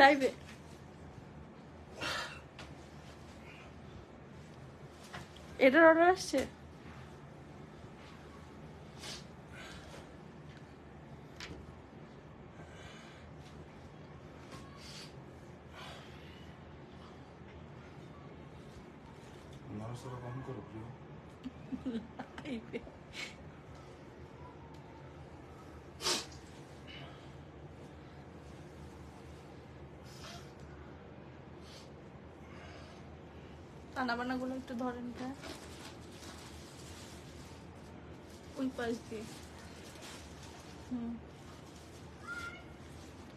লাইভে এটার অর্ডার আসছে। রান্নাবান্নাগুলো একটু ধরেন ওই পাশ দিয়ে।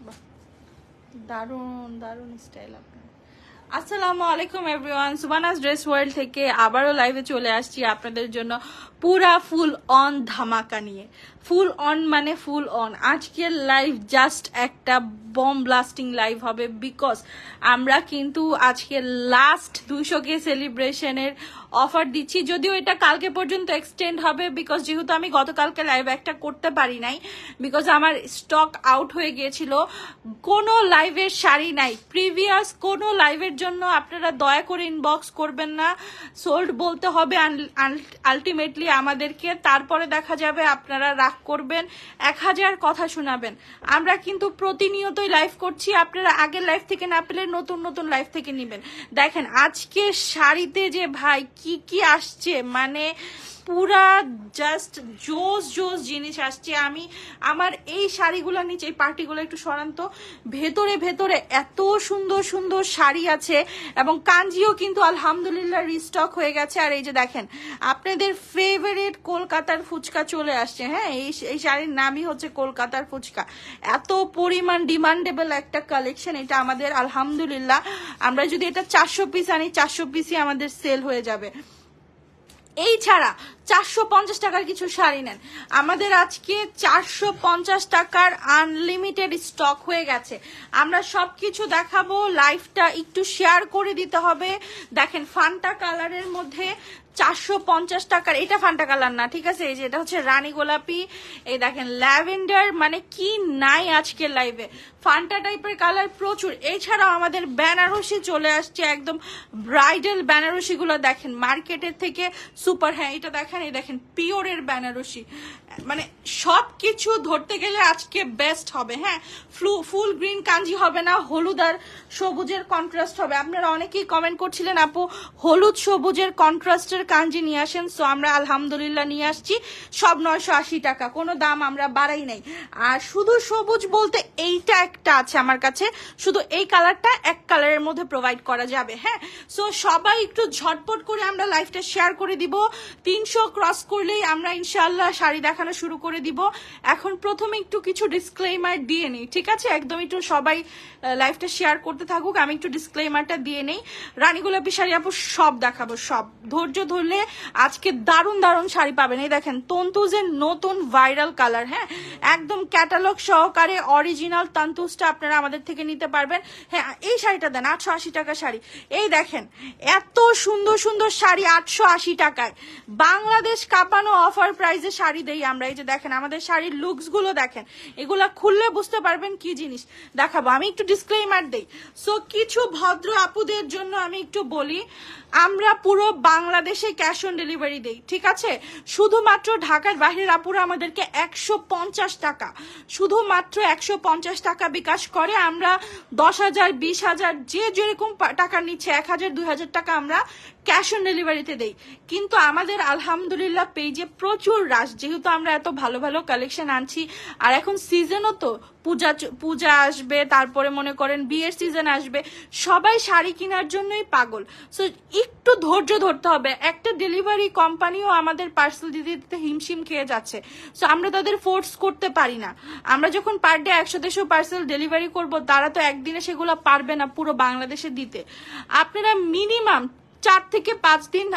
বাহ, দারুণ দারুণ স্টাইল আপনার। আসসালামু আলাইকুম এভরিওয়ান, সুবানাস ড্রেস ওয়ার্ল্ড থেকে আবারও লাইভে চলে আসছি আপনাদের জন্য পুরা ফুল অন ধামাকা নিয়ে। ফুল অন মানে ফুল অন। আজকের লাইভ জাস্ট একটা বম ব্লাস্টিং লাইভ হবে, বিকজ আমরা কিন্তু আজকে লাস্ট 200K সেলিব্রেশনের অফার দিচ্ছি। যদিও এটা কালকে পর্যন্ত এক্সটেন্ড হবে, বিকজ যেহেতু আমি গতকালকে লাইভ একটা করতে পারি নাই, বিকজ আমার স্টক আউট হয়ে গিয়েছিল। কোনো লাইভের শাড়ি নাই, প্রিভিয়াস কোনো লাইভের জন্য আপনারা দয়া করে ইনবক্স করবেন না। সোল্ড বলতে হবে আলটিমেটলি আমাদেরকে, তারপরে দেখা যাবে আপনারা রাগ করবেন, 1000 কথা শোনাবেন। আমরা কিন্তু প্রতিনিয়তই লাইভ করছি, আপনারা আগের লাইভ থেকে না পেলে নতুন নতুন লাইভ থেকে নেবেন। দেখেন আজকে শাড়িতে যে ভাই কি কি আসছে, মানে পুরা জাস্ট জোস জোস জিনিস আসছে। আমি আমার এই শাড়িগুলো নিচে, এই পার্টিগুলো একটু সরান্ত, ভেতরে ভেতরে এত সুন্দর সুন্দর শাড়ি আছে, এবং কাঞ্জিও কিন্তু আলহামদুলিল্লাহ রিস্টক হয়ে গেছে। আর এই যে দেখেন আপনাদের ফেভারিট কলকাতার ফুচকা চলে আসছে। হ্যাঁ, এই শাড়ির নামই হচ্ছে কলকাতার ফুচকা। এত পরিমাণ ডিমান্ডেবল একটা কালেকশন এটা আমাদের, আলহামদুলিল্লাহ। আমরা যদি এটা 400 পিস আনি, 400 পিসই আমাদের সেল হয়ে যাবে। এই ছাড়া 450 টাকার কিছু শাড়ি নেন, আমাদের আজকে 450 টাকার আনলিমিটেড স্টক হয়ে গেছে। আমরা সবকিছু দেখাবো, লাইভটা একটু শেয়ার করে দিতে হবে। দেখেন ফান্টা কালারের মধ্যে 450 টাকার, এটা ফান্টা কালার না, ঠিক আছে, এই যে এটা হচ্ছে রানী গোলাপি, এই দেখেন ল্যাভেন্ডার, মানে কি নাই আজকের লাইভে। ফান্টা টাইপের কালার প্রচুর। এছাড়াও আমাদের বেনারসি চলে আসছে, একদম ব্রাইডাল বেনারসি গুলো দেখেন মার্কেটের থেকে সুপার। হ্যাঁ, এটা দেখেন, এই দেখেন পিওরের বেনারসি, মানে সবকিছু ধরতে গেলে আজকে বেস্ট হবে। হ্যাঁ, ফুল গ্রিন কাঞ্জি হবে না, হলুদ আর সবুজের কন্ট্রাস্ট হবে। আপনারা অনেকেই কমেন্ট করছিলেন আপু হলুদ সবুজের কন্ট্রাস্টের কাঞ্জি নিয়ে আসেন, সো আমরা আলহামদুলিল্লাহ নিয়ে আসছি। সব 980 টাকা, কোনো দাম আমরা বাড়াই নাই। আর শুধু সবুজ বলতে এইটা একটা আছে আমার কাছে, শুধু এই কালারটা এক কালারের মধ্যে প্রোভাইড করা যাবে। হ্যাঁ, সো সবাই একটু ঝটপট করে আমরা লাইভটা শেয়ার করে দিব। 300 ক্রস করলেই আমরা ইনশাআল্লাহ শাড়ি দেখানো শুরু করে দিব। এখন প্রথমে একটু কিছু ডিসক্লেইমার দিয়ে নেই, ঠিক আছে, একদম একটু সবাই লাইভটা শেয়ার করতে থাকুক, আমি একটু ডিসক্লেইমারটা দিয়ে নেই। রানী গোলাপি শাড়ি আপু সব দেখাবো, সব ধৈর্য ধরলে আজকে দারুণ দারুণ শাড়ি পাবেন। এই দেখেন তন্তুজের নতুন ভাইরাল কালার, হ্যাঁ, একদম ক্যাটালগ সহকারে অরিজিনাল তন্তুজটা আপনারা আমাদের থেকে নিতে পারবেন। হ্যাঁ, এই শাড়িটা দেন 880 টাকা শাড়ি। এই দেখেন এত সুন্দর সুন্দর শাড়ি 880 টাকায়, বাংলাদেশ কাঁপানো অফার প্রাইসে শাড়ি দেই আমরা। এই যে দেখেন আমাদের শাড়ির লুকস গুলো দেখেন, এগুলা খুললে বুঝতে পারবেন কি জিনিস দেখাবো। আমি একটু ডিসক্লেইমার দেই, সো কিছু ভদ্র আপুদের জন্য আমি একটু বলি, আমরা পুরো বাংলাদেশে ক্যাশ অন ডেলিভারি দেই, ঠিক আছে। শুধুমাত্র ঢাকার বাইরের আপুরা আমাদেরকে 150 টাকা, শুধুমাত্র 150 টাকা বিকাশ করে। আমরা 10,000 20,000 যে যেরকম টাকা নিচ্ছে, 1,000 2,000 টাকা আমরা ক্যাশ অন ডেলিভারিতে দেই। কিন্তু আমাদের আলহামদুলিল্লাহ পেজে প্রচুর রাশ, যেহেতু আমরা এত ভালো ভালো কালেকশন আনছি। আর এখন সিজনও তো, পূজা আসবে, তারপরে মনে করেন বিয়ের সিজন আসবে, সবাই শাড়ি কেনার জন্যই পাগল। সো একটু ধৈর্য ধরতে হবে। একটা ডেলিভারি কোম্পানিও আমাদের পার্সেল দিতে দিতে হিমশিম খেয়ে যাচ্ছে, সো আমরা তাদের ফোর্স করতে পারি না। আমরা যখন পার ডে 100-150 পার্সেল ডেলিভারি করব, তারা তো একদিনে সেগুলো পারবে না পুরো বাংলাদেশে দিতে। আপনারা মিনিমাম 4 থেকে 5 দিন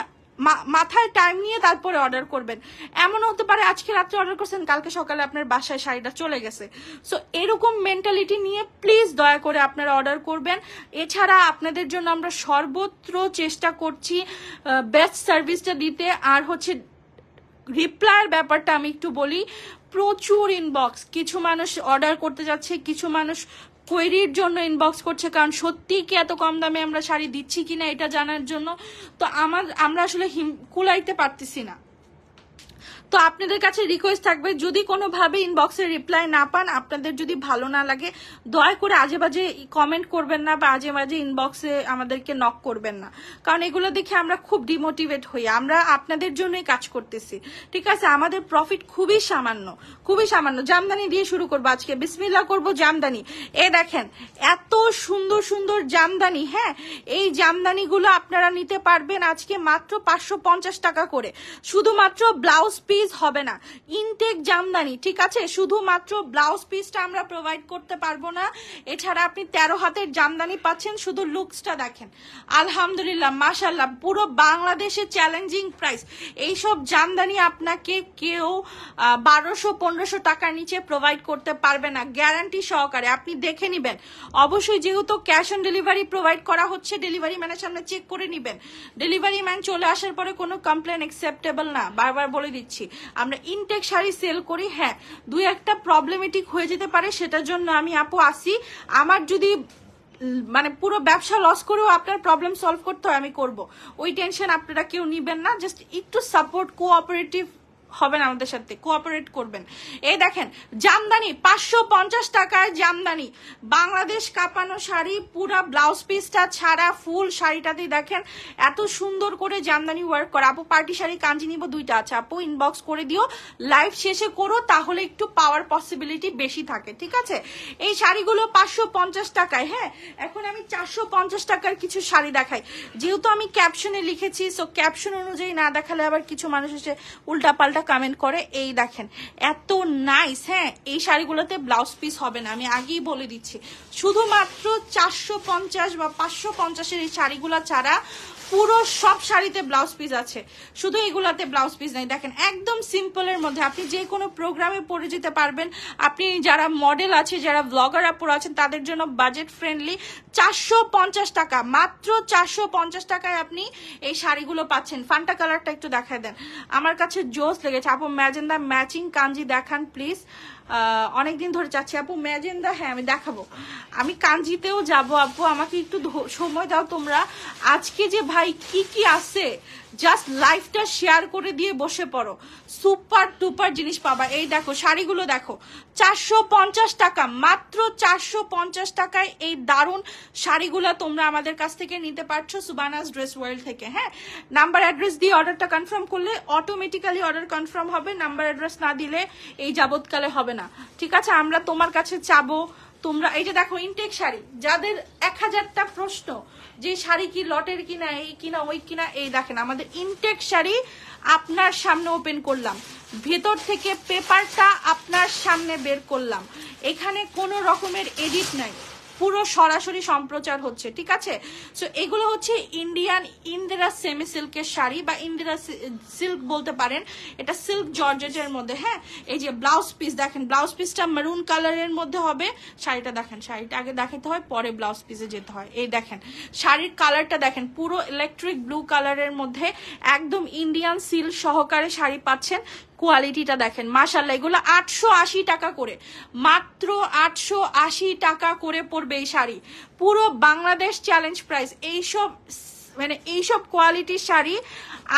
মাথায় টাইম নিয়ে তারপরে অর্ডার করবেন। এমন হতে পারে আজকে রাত্রে অর্ডার করছেন, কালকে সকালে আপনার বাসায় শাড়িটা চলে গেছে। সো এরকম মেন্টালিটি নিয়ে প্লিজ দয়া করে আপনারা অর্ডার করবেন। এছাড়া আপনাদের জন্য আমরা সর্বত্র চেষ্টা করছি বেস্ট সার্ভিসটা দিতে। আর হচ্ছে রিপ্লাইয়ের ব্যাপারটা আমি একটু বলি, প্রচুর ইনবক্স, কিছু মানুষ অর্ডার করতে যাচ্ছে, কিছু মানুষ কোয়েরির জন্য ইনবক্স করছে, কারণ সত্যিই কি এত কম দামে আমরা শাড়ি দিচ্ছি কিনা এটা জানার জন্য। তো আমরা আসলে কুলাইতে পারতেছি না। তো আপনাদের কাছে রিকোয়েস্ট থাকবে, যদি কোনোভাবে ইনবক্সে রিপ্লাই না পান, আপনাদের যদি ভালো না লাগে, দয়া করে আজে বাজে কমেন্ট করবেন না বা আজে বাজে ইনবক্সে আমাদেরকে নক করবেন না, কারণ এগুলো দেখে আমরা খুব ডিমোটিভেট হই। আমরা আপনাদের জন্যই কাজ করতেছি, ঠিক আছে? আমাদের প্রফিট খুবই সামান্য, খুবই সামান্য। জামদানি দিয়ে শুরু করবো আজকে, বিসমিল্লাহ করবো। জামদানি এ দেখেন, এত সুন্দর সুন্দর জামদানি। হ্যাঁ, এই জামদানিগুলো আপনারা নিতে পারবেন আজকে মাত্র 550 টাকা করে। শুধুমাত্র ব্লাউজ পিস হবে না, ইনটেক জামদানি, ঠিক আছে? শুধুমাত্র ব্লাউজ পিসটা আমরা প্রোভাইড করতে পারবো না, এছাড়া আপনি 13 হাতের জামদানি পাচ্ছেন। শুধু লুকসটা দেখেন, আলহামদুলিল্লাহ, মাশাল্লাহ, পুরো বাংলাদেশে চ্যালেঞ্জিং প্রাইস। এইসব জামদানি আপনাকে কেউ 1200-1500 টাকার নিচে প্রোভাইড করতে পারবে না, গ্যারান্টি সহকারে। আপনি দেখে নিবেন অবশ্যই, যেহেতু ক্যাশ অন ডেলিভারি প্রোভাইড করা হচ্ছে, ডেলিভারি ম্যানের সামনে চেক করে নিবেন। ডেলিভারি ম্যান চলে আসার পরে কোনো কমপ্লেন অ্যাকসেপ্টেবল না, বারবার বলে দিচ্ছি। আমরা ইনটেক শাড়ি সেল করি, হ্যাঁ দুই একটা প্রবলেমেটিক হয়ে যেতে পারে, সেটার জন্য আমি আপু আসি। আমার যদি মানে পুরো ব্যবসা লস করেও আপনার প্রবলেম সলভ করতে হয়, আমি করব। ওই টেনশন আপনারা কেউ নিবেন না, জাস্ট একটু সাপোর্ট, কোঅপারেটিভ হবেন, আমাদের সাথে কোঅপারেট করবেন। এই দেখেন জামদানি 550 টাকায় জামদানি, বাংলাদেশ কাঁপানো শাড়ি, পুরা ব্লাউজ পিসটা ছাড়া ফুল শাড়িটাতেই দেখেন এত সুন্দর করে জামদানি ওয়ার্ক করা। আপু পার্টি শাড়ি কাঞ্জি নিব দুইটা, আছে আপু ইনবক্স করে দিও, লাইভ শেষে করো, তাহলে একটু পাওয়ার পসিবিলিটি বেশি থাকে, ঠিক আছে? এই শাড়িগুলো 550 টাকায়। হ্যাঁ, এখন আমি 450 টাকার কিছু শাড়ি দেখাই, যেহেতু আমি ক্যাপশনে লিখেছি, সো ক্যাপশন অনুযায়ী না দেখালে আবার কিছু মানুষ এসে উল্টা পাল্টা কমেন্ট করে। এই দেখেন এত নাইস। হ্যাঁ, এই শাড়িগুলোতে ব্লাউজ পিস হবে না, আমি আগেই বলে দিচ্ছি। শুধুমাত্র 450 বা 550-এর এই শাড়িগুলো ছাড়া পুরো সব শাড়িতে ব্লাউজ পিস আছে, শুধু এগুলাতে ব্লাউজ পিস নাই। দেখেন একদম সিম্পলের মধ্যে আপনি যে কোনো প্রোগ্রামে পরে যেতে পারবেন। আপনি যারা মডেল আছে, যারা ব্লগার আপুরা আছেন, তাদের জন্য বাজেট ফ্রেন্ডলি। 450 টাকা, মাত্র 450 টাকায় আপনি এই শাড়িগুলো পাচ্ছেন। ফান্টা কালারটা একটু দেখায় দেন, আমার কাছে জোস লেগেছে। আপু ম্যাজেন্ডা ম্যাচিং কাঞ্জি দেখান প্লিজ, অনেকদিন ধরে চাচ্ছি আপু ম্যাজেন্ডা। হ্যাঁ আমি দেখাবো, আমি কাঞ্জিতেও যাব আপু, আমাকে একটু সময় দাও তোমরা। আজকে যে ভাই কি কি আছে, জাস্ট লাইভটা শেয়ার করে দিয়ে বসে পড়ো, সুপার টুপার জিনিস পাবা। এই দেখো শাড়িগুলো দেখো, 450 টাকা, মাত্র 450 টাকায় এই দারুণ শাড়িগুলো তোমরা আমাদের কাছ থেকে নিতে পারছো সুবানাস ড্রেস ওয়ার্ল্ড থেকে। হ্যাঁ, নাম্বার অ্যাড্রেস দিয়ে অর্ডারটা কনফার্ম করলে অটোমেটিক্যালি অর্ডার কনফার্ম হবে, নাম্বার অ্যাড্রেস না দিলে এই যাবৎকালে হবে না, ঠিক আছে? আমরা তোমার কাছে চাবো তোমরা। এই যে দেখো ইনটেক শাড়ি, যাদের 1000টা প্রশ্ন যে শাড়ি কি লটের কিনা, এই কিনা ওই কিনা, এই দেখেন আমাদের ইনটেক শাড়ি আপনার সামনে ওপেন করলাম, ভেতর থেকে পেপারটা আপনার সামনে বের করলাম, এখানে কোনো রকমের এডিট নাই, পুরো সরাসরি সম্প্রচার হচ্ছে, ঠিক আছে? সো এগুলো হচ্ছে ইন্ডিয়ান ইন্দিরা সেমি সিল্কের শাড়ি বা ইন্দিরা সিল্ক বলতে পারেন, এটা সিল্ক জর্জেটের মধ্যে। হ্যাঁ, এই যে ব্লাউজ পিস দেখেন, ব্লাউজ পিসটা মেরুন কালারের মধ্যে হবে। শাড়িটা দেখেন, শাড়িটা আগে দেখাতে হয়, পরে ব্লাউজ পিসে যেতে হয়। এই দেখেন শাড়ির কালারটা দেখেন, পুরো ইলেকট্রিক ব্লু কালারের মধ্যে একদম ইন্ডিয়ান সিল্ক সহকারে শাড়ি পাচ্ছেন। কোয়ালিটিটা দেখেন মাশাআল্লাহ, এগুলো 880 টাকা করে, মাত্র 880 টাকা করে পড়বে এই শাড়ি, পুরো বাংলাদেশ চ্যালেঞ্জ প্রাইস। এইসব কোয়ালিটির শাড়ি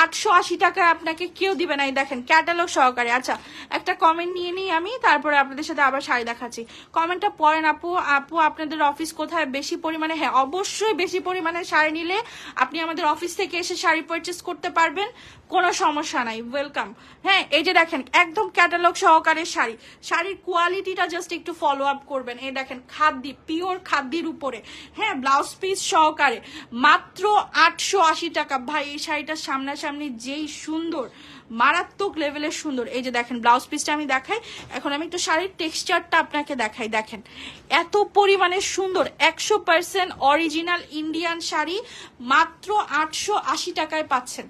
880 টাকায় আপনাকে কেউ দিবে না। এই দেখেন ক্যাটালগ সহকারে। আচ্ছা একটা কমেন্ট নিয়ে নিই আমি, তারপরে আপনাদের সাথে আবার শাড়ি দেখাচ্ছি। কমেন্টটা পড়েন আপু। আপু আপনাদের অফিস কোথায়? বেশি পরিমাণে, হ্যাঁ অবশ্যই বেশি পরিমাণে শাড়ি নিলে আপনি আমাদের অফিস থেকে এসে শাড়ি পারচেস করতে পারবেন, কোনো সমস্যা নাই, ওয়েলকাম। হ্যাঁ, এই যে দেখেন একদম ক্যাটালগ সহকারে শাড়ি, শাড়ির কোয়ালিটিটা জাস্ট একটু ফলো আপ করবেন। এই দেখেন খাদ্দি, পিওর খাদ্দির উপরে, হ্যাঁ ব্লাউজ পিস সহকারে, মাত্র 880 টাকা। ভাই এই শাড়িটার সামনাসামনি যেই সুন্দর, মারাত্মক লেভেলের সুন্দর। এই যে দেখেন ব্লাউজ পিসটা আমি দেখাই, এখন আমি একটু শাড়ির টেক্সচারটা আপনাকে দেখাই। দেখেন এত পরিমাণে সুন্দর, 100% অরিজিনাল ইন্ডিয়ান শাড়ি মাত্র 880 টাকায় পাচ্ছেন,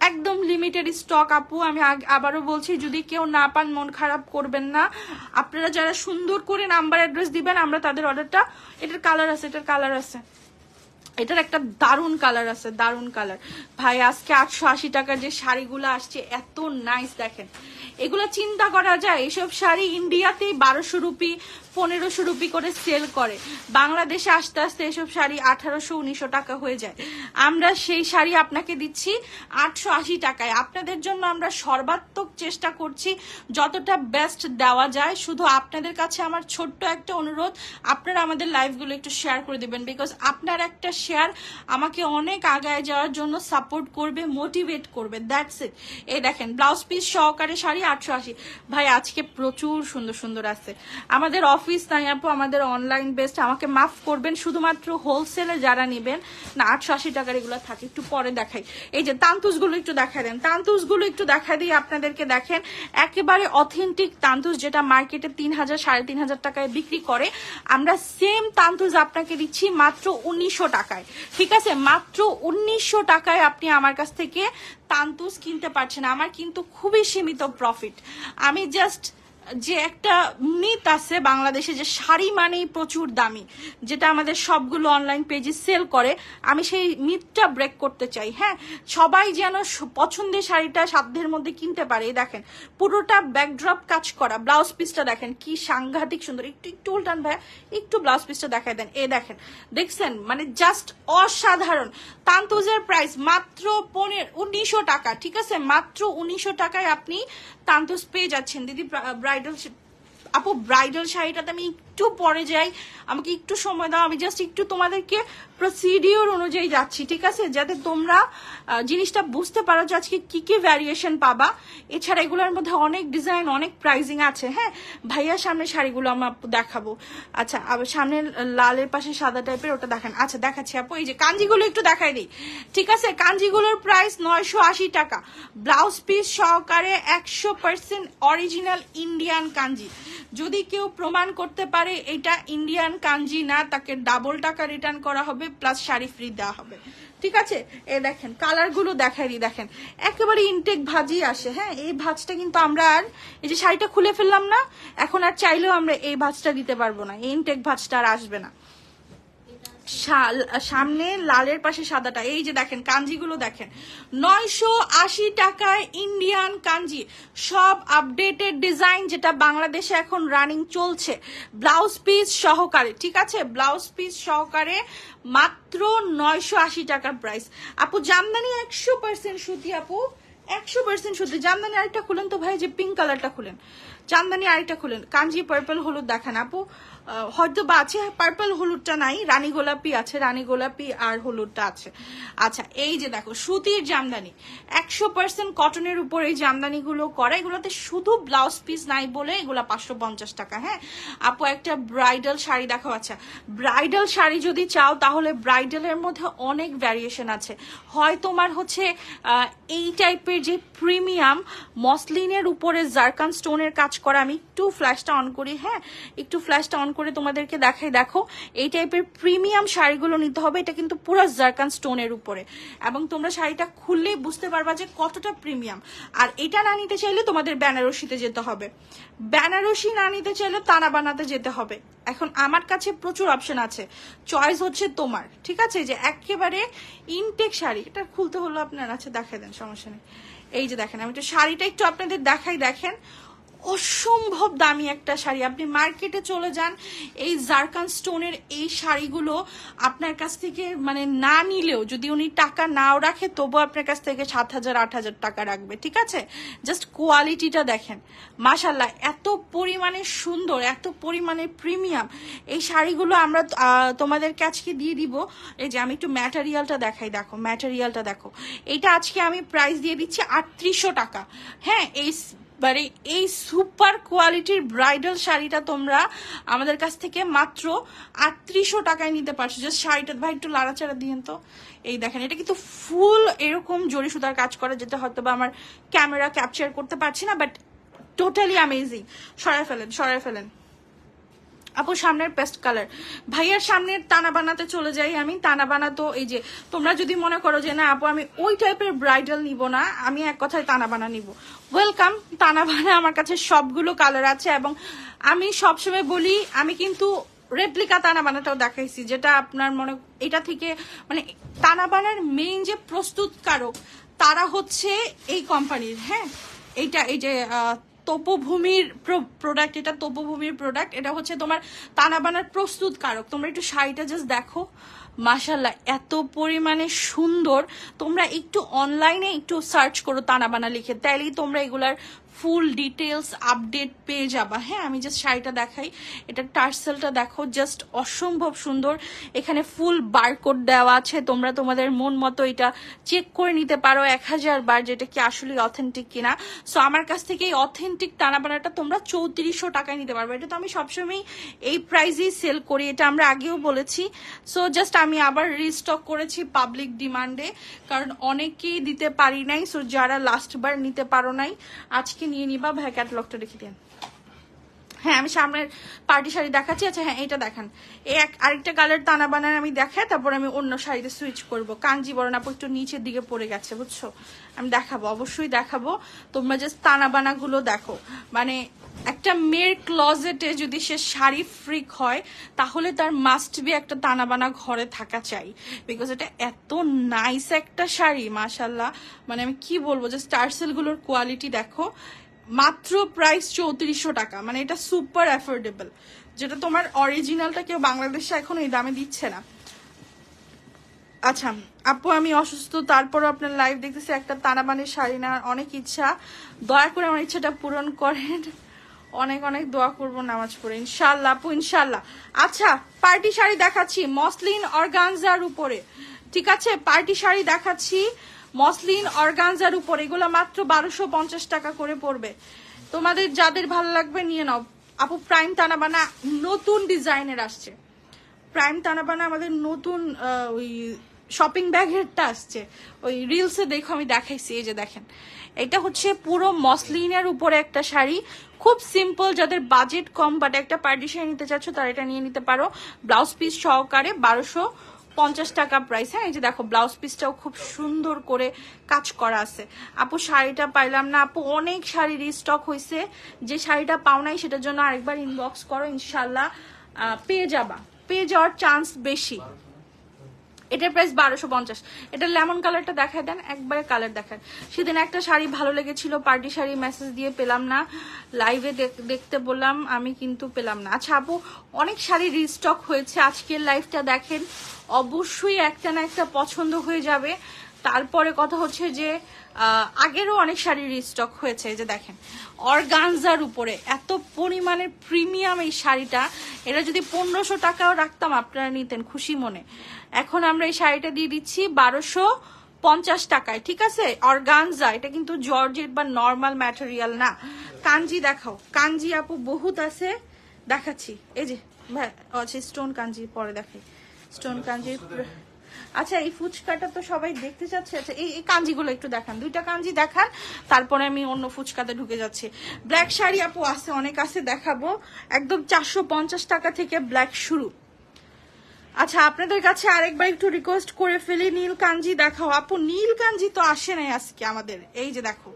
একদম লিমিটেড স্টক আপু। আমি আবারও বলছি, যদি কেউ না পান মন খারাপ করবেন না, আপনারা যারা সুন্দর করে নাম্বার অ্যাড্রেস দিবেন আমরা তাদের অর্ডারটা, এটার কালার আছে, এটার কালার আছে, এটার একটা দারুণ কালার আছে, দারুণ কালার ভাই। আজকে 880 টাকার যে শাড়িগুলো আসছে এত নাইস দেখেন, এগুলো চিন্তা করা যায় এসব শাড়ি ইন্ডিয়াতেই 1200 রুপি 1500 রুপি করে সেল করে, বাংলাদেশে আস্তে আস্তে এসব শাড়ি 1800-1900 টাকা হয়ে যায়। আমরা সেই শাড়ি আপনাকে দিচ্ছি 880 টাকায়। আপনাদের জন্য আমরা সর্বাত্মক চেষ্টা করছি যতটা বেস্ট দেওয়া যায়। শুধু আপনাদের কাছে আমার ছোট্ট একটা অনুরোধ, আপনারা আমাদের লাইভগুলো একটু শেয়ার করে দিবেন, বিকজ আপনার একটা শেয়ার আমাকে অনেক আগায় যাওয়ার জন্য সাপোর্ট করবে, মোটিভেট করবে, দ্যাটস ইট। এই দেখেন ব্লাউজ পিস সহকারে শাড়ি 880। ভাই আজকে প্রচুর সুন্দর সুন্দর আছে। আমাদের অফিস নাই আপু, আমাদের অনলাইন বেসড, আমাকে মাফ করবেন, শুধুমাত্র হোলসেলে যারা নেবেন না 880 টাকার এগুলো থাকে। একটু পরে দেখাই, এই যে তান্তুস গুলো একটু দেখা দেন, তান্তুস গুলো একটু দেখা দিই আপনাদেরকে। দেখেন একেবারে অথেন্টিক তান্তুস, যেটা মার্কেটে 3000 3500 টাকায় বিক্রি করে, আমরা সেম তান্তুস আপনাকে দিচ্ছি মাত্র 1900 টাকায়। ঠিক আছে, মাত্র 1900 টাকায় আপনি আমার কাছ থেকে তান্তুস কিনতে পারছেন। আমার কিন্তু খুবই সীমিত প্রফিট। আমি জাস্ট যে একটা মিথ আছে বাংলাদেশে যে শাড়ি মানেই প্রচুর দামি, যেটা আমাদের সবগুলো অনলাইন পেজে সেল করে, আমি সেই মিথটা ব্রেক করতে চাই। হ্যাঁ, সবাই যেন পছন্দের শাড়িটা সাধ্যের মধ্যে কিনতে পারে। দেখেন পুরোটা ব্যাকড্রপ কাজ করা, ব্লাউজ পিসটা দেখেন কি সাংঘাতিক সুন্দর। একটু একটু উল্টান ভাইয়া, একটু ব্লাউজ পিসটা দেখায় দেন। দেখেন, দেখছেন, মানে জাস্ট অসাধারণ। তান্তুজের প্রাইস মাত্র 1900 টাকা। ঠিক আছে, মাত্র 1900 টাকায় আপনি তান্তুজ পেয়ে যাচ্ছেন। দিদি ব্রাইডাল আপু, ব্রাইডাল শাড়িটাতে আমি একটু পরে যাই, আমাকে একটু সময় দাও, আমি জাস্ট একটু তোমাদেরকে প্রসিডিওর অনুযায়ী যাচ্ছি। ঠিক আছে, যাতে তোমরা জিনিসটা বুঝতে পারো যে আজকে কি কি ভ্যারিয়েশন পাবা। এছাড়া এগুলোর মধ্যে অনেক ডিজাইন, অনেক প্রাইজিং আছে। হ্যাঁ ভাইয়া, সামনে শাড়িগুলো আমি আপু দেখাবো। আচ্ছা, আবার সামনে লালের পাশে সাদা টাইপের ওটা দেখেন। আচ্ছা দেখাচ্ছি আপু, এই যে কাঞ্জিগুলো একটু দেখাই দিই। ঠিক আছে, কাঞ্জিগুলোর প্রাইস 980 টাকা, ব্লাউজ পিস সহকারে 100% অরিজিনাল ইন্ডিয়ান কাঞ্জি। যদি কেউ প্রমাণ করতে পারে এটা ইন্ডিয়ান কাঞ্জি না, তাকে ডাবল টাকা রিটার্ন করা হবে, প্লাস শাড়ি ফ্রি দেওয়া হবে। ঠিক আছে, এ দেখেন কালারগুলো দেখাই দিই। দেখেন একেবারে ইনটেক ভাজি আসে। হ্যাঁ, এই ভাজটা কিন্তু আমরা আর, এই যে শাড়িটা খুলে ফেললাম না, এখন আর চাইলেও আমরা এই ভাজটা দিতে পারবো না, এই ইনটেক ভাজটা আর আসবে না। সামনে লালের পাশে সাদাটা, এই যে দেখেন কাঞ্জিগুলো দেখেন 980 টাকায় ইন্ডিয়ান কাঞ্জি, সব আপডেটেড ডিজাইন যেটা বাংলাদেশে এখন রানিং চলছে, ব্লাউজ পিস সহকারে। ঠিক আছে, ব্লাউজ পিস সহকারে মাত্র 980 টাকার প্রাইস। আপু জামদানি 100% সুতি, আপু 100% সুতি। জামদানি আরেকটা খুলেন তো ভাই, যে পিঙ্ক কালারটা খুলেন, জামদানি আরেকটা খুলেন। কাঞ্জি পার্পল হলুদ দেখান আপু, হয়তো বা আছে, পার্পল হলুদটা নাই, রানী গোলাপি আছে, রানী গোলাপি আর হলুদটা আছে। আচ্ছা, এই যে দেখো সুতির জামদানি, 100% কটনের উপর এই জামদানিগুলো করা, এগুলোতে শুধু ব্লাউজ পিস নাই বলে এগুলো 550 টাকা। হ্যাঁ আপু, একটা ব্রাইডাল শাড়ি দেখো। আচ্ছা, ব্রাইডাল শাড়ি যদি চাও তাহলে ব্রাইডালের মধ্যে অনেক ভ্যারিয়েশন আছে। হয় তোমার হচ্ছে এই টাইপের যে প্রিমিয়াম মসলিনের উপরে জারকান স্টোনের কাজ করা, আমি একটু ফ্ল্যাশটা অন করি। হ্যাঁ, একটু ফ্ল্যাশটা অন করে তোমাদেরকে দেখাই। দেখো এই টাইপের প্রিমিয়াম শাড়িগুলো নিতে হবে, এটা কিন্তু পুরো জারকান স্টোনের উপরে, এবং তোমরা শাড়িটা খুললেই বুঝতে পারবা যে কতটা প্রিমিয়াম। আর এটা না নিতে চাইলে তোমাদের বেনারসিতে যেতে হবে, বেনারসি না নিতে চাইলে তানা বানাতে যেতে হবে। এখন আমার কাছে প্রচুর অপশন আছে, চয়েস হচ্ছে তোমার। ঠিক আছে, যে একেবারে ইনটেক শাড়ি, এটা খুলতে হলো আপনার। আচ্ছা দেখাই দেন, সমস্যা নেই। এই যে দেখেন, আমি একটু শাড়িটা একটু আপনাদের দেখাই। দেখেন অসম্ভব দামি একটা শাড়ি, আপনি মার্কেটে চলে যান, এই জারকান স্টোনের এই শাড়িগুলো আপনার কাছ থেকে মানে না নিলেও, যদি উনি টাকা নাও রাখে তবু আপনার কাছ থেকে 7000-8000 টাকা রাখবে। ঠিক আছে, জাস্ট কোয়ালিটিটা দেখেন, মাশাল্লাহ এত পরিমাণে সুন্দর, এত পরিমাণে প্রিমিয়াম এই শাড়িগুলো আমরা তোমাদেরকে আজকে দিয়ে দিব। এই যে আমি একটু ম্যাটেরিয়ালটা দেখাই, দেখো ম্যাটেরিয়ালটা দেখো, এটা আজকে আমি প্রাইস দিয়ে দিচ্ছি 3800 টাকা। হ্যাঁ, এই সুপার কোয়ালিটির ব্রাইডাল শাড়িটা তোমরা আমাদের কাছ থেকে মাত্র 3800 টাকায় নিতে পারছো। জাস্ট শাড়িটা ভাই একটু লাড়াচাড়া দিয়েন তো। এই দেখেন, এটা কিন্তু ফুল এরকম জরি সুতার কাজ করা, যেটা হয়তো বা আমার ক্যামেরা ক্যাপচার করতে পারছি না, বাট টোটালি অ্যামেজিং। সরাই ফেলেন, সরাই ফেলেন আপু। সামনের পেস্ট কালার, ভাইয়ার সামনের তানা বানাতে চলে যাই আমি। তানা বানাতো, এই যে তোমরা যদি মনে করো যে না আপু আমি ওই টাইপের ব্রাইডাল নিব না, আমি এক কথায় তানা বানা নিব, ওয়েলকাম। তানা বানা আমার কাছে সবগুলো কালার আছে, এবং আমি সবসময় বলি আমি কিন্তু রেপ্লিকা তানা বানাটাও দেখাইছি, যেটা আপনার মনে এটা থেকে মানে তানা বানার মেইন যে প্রস্তুতকারক তারা হচ্ছে এই কোম্পানির। হ্যাঁ, এইটা এই যে তপভূমির প্রোডাক্ট, এটা তপভূমির প্রোডাক্ট, এটা হচ্ছে তোমার তানা বানার প্রস্তুতকারক। তোমরা একটু শাড়িটা জাস্ট দেখো, মাশাল্লাহ এত পরিমাণে সুন্দর। তোমরা একটু অনলাইনে একটু সার্চ করো তানা বানা লিখে, তাইলেই তোমরা এগুলার ফুল ডিটেলস আপডেট পেয়ে যাবা। হ্যাঁ, আমি জাস্ট শাড়িটা দেখাই, এটা টার্সেলটা দেখো, জাস্ট অসম্ভব সুন্দর। এখানে ফুল বারকোড দেওয়া আছে, তোমরা তোমাদের মন মতো এটা চেক করে নিতে পারো 1000 বার, যেটা কি আসলে অথেন্টিক কিনা। সো আমার কাছ থেকে এই অথেন্টিক টানা বানাটা তোমরা 3400 টাকায় নিতে পারবে। এটা তো আমি সবসময় এই প্রাইসেই সেল করি, এটা আমরা আগেও বলেছি। সো জাস্ট আমি আবার রিস্টক করেছি পাবলিক ডিমান্ডে, কারণ অনেকেই দিতে পারি নাই। সো যারা লাস্ট বার নিতে পারো নাই, আজকে নিয়ে নিবা। ভাই ক্যাটালগটা রেখে দেন। হ্যাঁ, আমি সামনের পার্টি শাড়ি দেখাচ্ছি। আচ্ছা হ্যাঁ, এটা দেখান, এই আরেকটা কালার তানা বানার আমি দেখাই, তারপর আমি অন্য শাড়িতে সুইচ করব। কাঞ্জিবরণ আপু একটু নিচের দিকে পড়ে গেছে, বুঝছো? আমি দেখাবো, অবশ্যই দেখাবো। তোমরা জাস্ট তানা বানাগুলো দেখো। মানে একটা মেয়ের ক্লজেটে যদি সে শাড়ি ফ্রিক হয়, তাহলে তার মাস্ট বি একটা তানা বানা ঘরে থাকা চাই, বিকজ এটা এত নাইস একটা শাড়ি, মাশাল্লাহ। মানে আমি কি বলবো, জাস্ট টার্সেলগুলোর কোয়ালিটি দেখো। মাত্র প্রাইস 3400 টাকা, মানে এটা সুপার অ্যাফোর্ডেবল, যেটা তোমার অরিজিনালটা কেউ বাংলাদেশে এখন এই দামে দিচ্ছে না। আচ্ছা আপু, আমি অসুস্থ, তারপরও আপনার লাইভ দেখতেছি, একটা তানাবানের শাড়ি নেওয়ার অনেক ইচ্ছা, দয়া করে আমার ইচ্ছাটা পূরণ করেন। অনেক অনেক দোয়া করবো নামাজ পড়ে, ইনশাল্লাহ আপু, ইনশাল্লাহ। আচ্ছা, পার্টি শাড়ি দেখাচ্ছি মসলিন অর্গানজার উপরে, ঠিক আছে? পার্টি শাড়ি দেখাচ্ছি মসলিন অর্গানজার উপর, এগুলো মাত্র 1250 টাকা করে পড়বে। তোমাদের যাদের ভালো লাগবে নিয়ে নাও আপু। প্রাইম তানাবানা নতুন ডিজাইনের আসছে, প্রাইম তানাবানা আমাদের নতুন ওই শপিং ব্যাগেরটা আসছে, ওই রিলসে দেখো আমি দেখাইছি। এই যে দেখেন, এটা হচ্ছে পুরো মসলিনের উপরে একটা শাড়ি, খুব সিম্পল। যাদের বাজেট কম বাট একটা পার্টি শাড়ি নিতে চাচ্ছ, তারা এটা নিয়ে নিতে পারো। ব্লাউজ পিস সহকারে 1250 টাকা প্রাইস। হ্যাঁ, এই যে দেখো, ব্লাউজ পিসটাও খুব সুন্দর করে কাজ করা আছে। আপু শাড়িটা পাইলাম না আপু, অনেক শাড়ি রিস্টক হয়েছে, যে শাড়িটা পাও নাই সেটার জন্য আরেকবার ইনবক্স করো, ইনশাল্লাহ পেয়ে যাবা, পেয়ে যাওয়ার চান্স বেশি। এটার প্রাইস 1250। এটা লেমন কালারটা দেখায় দেন, একবারে কালার দেখান। সেদিন একটা শাড়ি ভালো লেগেছিল, পার্টি শাড়ি, মেসেজ দিয়ে পেলাম না, লাইভে দেখতে বললাম আমি, কিন্তু পেলাম না। আচ্ছা আপু, অনেক শাড়ি রিস্টক হয়েছে, আজকের লাইভটা দেখেন, অবশ্যই একটা না একটা পছন্দ হয়ে যাবে। তারপরে কথা হচ্ছে যে আগেরও অনেক শাড়ি রিস্টক হয়েছে। যে দেখেন, অর্গানজার উপরে এত পরিমাণে প্রিমিয়াম এই শাড়িটা, এটা যদি 1500 টাকাও রাখতাম আপনারা নিতেন খুশি মনে। এখন আমরা এই শাড়িটা দিয়ে দিচ্ছি 1250 টাকায়, ঠিক আছে? অর্গানজা, এটা কিন্তু জর্জেট বা নর্মাল ম্যাটেরিয়াল না। কাঞ্জি দেখাও, কাঞ্জি আপু বহুত আছে, দেখাচ্ছি। এই যে ভাই, আচ্ছা স্টোন কাঞ্জি পরে দেখাই, স্টোন কাঞ্জি। আচ্ছা, এই ফুচকাটা তো সবাই দেখতে চাচ্ছে। আচ্ছা, এই কাঞ্জিগুলো একটু দেখান, দুইটা কাঞ্জি দেখান, তারপরে আমি অন্য ফুচকাতে ঢুকে যাচ্ছি। ব্ল্যাক শাড়ি আপু আছে, অনেক আছে, দেখাবো। একদম 450 টাকা থেকে ব্ল্যাক শুরু। আচ্ছা, আপনাদের কাছে আরেকবার একটু রিকোয়েস্ট করে ফেলি, নীল কাঞ্জি দেখাও আপু। নীল কাঞ্জি তো আসে নাই আজকে আমাদের। এই যে দেখো,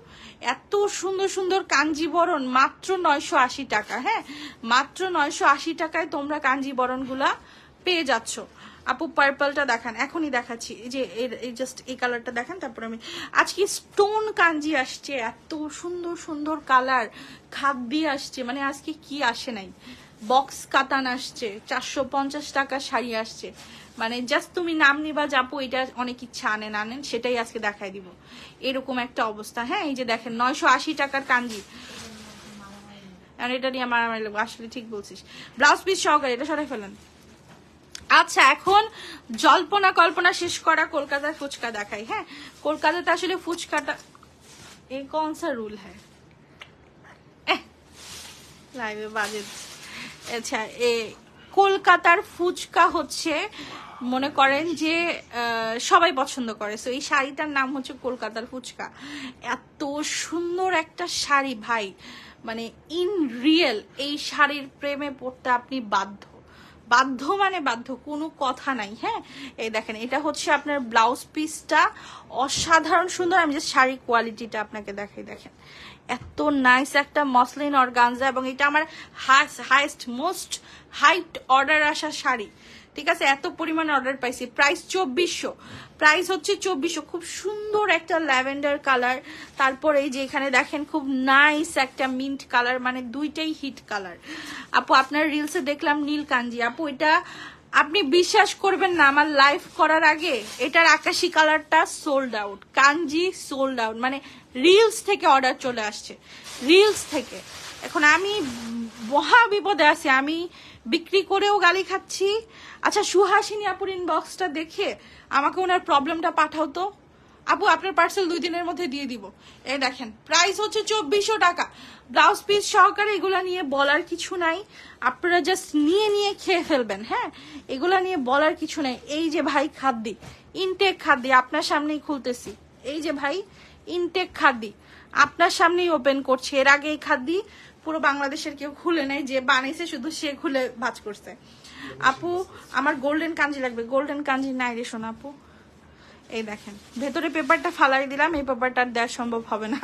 এত সুন্দর সুন্দর কাঞ্জিবরণ, মাত্র 980 টাকা। হ্যাঁ, মাত্র 980 টাকায় তোমরা কাঞ্জিবরণ গুলা পেয়ে যাচ্ছ। আপু পার্পলটা দেখান, এখনই দেখাচ্ছি। এই যে এই জাস্ট এই কালারটা দেখান, তারপর আমি আজকে স্টোন কাঞ্জি আসছে, এত সুন্দর সুন্দর কালার, খাদ্যি আসছে, মানে আজকে কি আসে নাই। বক্স কাতান আসছে, 450 টাকা শাড়ি আসছে, মানে জাস্ট তুমি নাম নিবা যাপু, এটা অনেক ইচ্ছা আনেন আনেন, সেটাই আজকে দেখাই দিব, এরকম একটা অবস্থা। হ্যাঁ, এই যে দেখেন 980 টাকার কাঞ্জি, আর এটা নিয়ে আমার আসলে ঠিক বলছিস, ব্লাউজ পিস সহকারে, এটা সরাই ফেলেন। আচ্ছা, এখন জল্পনা কল্পনা শেষ করা, কলকাতার ফুচকা দেখাই। হ্যাঁ, কলকাতাতে আসলে ফুচকাটা এই কোন সা রুল হ্যাঁ লাইভে বাজে। আচ্ছা, কলকাতার ফুচকা হচ্ছে মনে করেন যে সবাই পছন্দ করে। সো এই শাড়িটার নাম হচ্ছে কলকাতার ফুচকা। এত সুন্দর একটা শাড়ি ভাই, মানে ইন রিয়েল এই শাড়ির প্রেমে পড়তে আপনি বাধ্য, বাধ্য মানে বাধ্য, কোনো কথা নাই। হ্যাঁ, এই দেখেন, এটা হচ্ছে আপনার ব্লাউজ পিসটা, অসাধারণ সুন্দর। আমি যে শাড়ির কোয়ালিটিটা আপনাকে দেখাই, দেখেন এত নাইস একটা মসলিন অর্গানজা, এবং এটা আমার হাইস্ট মোস্ট হাইট অর্ডার আসা শাড়ি, ঠিক আছে? এত পরিমাণ অর্ডার পাইছি। প্রাইস 2400, প্রাইস হচ্ছে 2400। খুব সুন্দর একটা ল্যাভেন্ডার কালার, তারপর এই যে এখানে দেখেন খুব নাইস একটা মিন্ট কালার, মানে দুইটাই হিট কালার। আপু আপনার রিলসে দেখলাম নীল কাঞ্জি, আপু এটা আপনি বিশ্বাস করবেন না, আমার লাইভ করার আগে এটার আকাশি কালারটা সোল্ড আউট, কাঞ্জি সোল্ড আউট, মানে রিলস থেকে অর্ডার চলে আসছে, রিলস থেকে। এখন আমি মহা বিপদে আছি, আমি বিক্রি করেও গালি খাচ্ছি। আচ্ছা সুহাসিনী আপুর ইনবক্সটা দেখে আমাকে ওনার প্রবলেমটা পাঠাও তো আপু, আপনার পার্সেল 2 দিনের মধ্যে দিয়ে দিব। এই দেখেন প্রাইস হচ্ছে 2400 টাকা, ব্লাউজ পিস সহকারে। এগুলা নিয়ে বলার কিছু নাই, আপনারা জাস্ট নিয়ে খেয়ে ফেলবেন। হ্যাঁ, এগুলা নিয়ে বলার কিছু নাই। এই যে ভাই খাদ্যি, ইনটেক খাদ্যি আপনার সামনেই খুলতেছি, এই যে ভাই ইনটেক খাদ্যি আপনার সামনেই ওপেন করছি। এর আগে এই খাদ্যি পুরো বাংলাদেশের কেউ খুলে নাই, যে বানাইছে শুধু সে খুলে ভাজ করছে। আপু আমার গোল্ডেন কাঞ্জি লাগবে, গোল্ডেন কাঞ্জি নাই রে শোনা আপু। এই দেখেন ভেতরে পেপারটা ফালাই দিলাম, এই পেপারটা দেওয়া সম্ভব হবে না।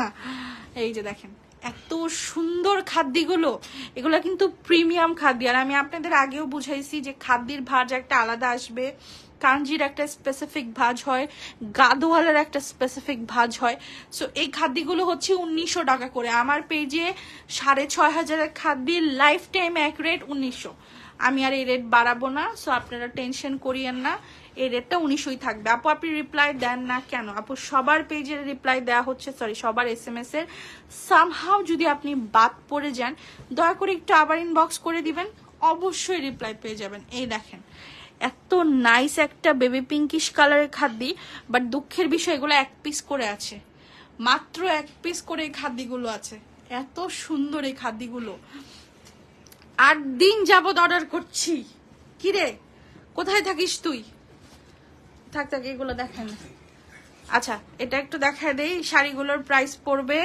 এই যে দেখেন এত সুন্দর খাদ্যগুলো, এগুলো কিন্তু প্রিমিয়াম খাদ্য। আর আমি আপনাদের আগেও বুঝাইছি যে খাদ্যের ভাজ একটা আলাদা আসবে, কাঞ্জির একটা স্পেসিফিক ভাজ হয়, গাদোয়ালের একটা স্পেসিফিক ভাজ হয়। সো এই খাদ্যগুলো হচ্ছে 1900 টাকা করে। আমার পেজে 6500 খাদ্যের লাইফ টাইম এক রেট 1900। আমি আর এই রেট বাড়াবো না, সো আপনারা টেনশন করিয়েন না, এই রেটটা 1900ই থাকবে। আপু আপনি রিপ্লাই দেন না কেন? আপু সবার পেজের রিপ্লাই দেওয়া হচ্ছে, সরি সবার SMS এর। সামহাও যদি আপনি বাদ পড়ে যান, দয়া করে একটু আবার ইনবক্স করে দিবেন, অবশ্যই রিপ্লাই পেয়ে যাবেন। এই দেখেন এত নাইস একটা বেবি পিঙ্কিশ কালারের খাদ্যি, বাট দুঃখের বিষয় এগুলো 1 পিস করে আছে, মাত্র 1 পিস করে এই খাদ্যগুলো আছে। এত সুন্দর এই খাদ্যগুলো, 8 দিন যাবত অর্ডার করছি। কিরে কোথায় থাকিস তুই? থাক এগুলো দেখেন। আচ্ছা এটা একটু দেখায় দেই, শাড়িগুলোর প্রাইস পড়বে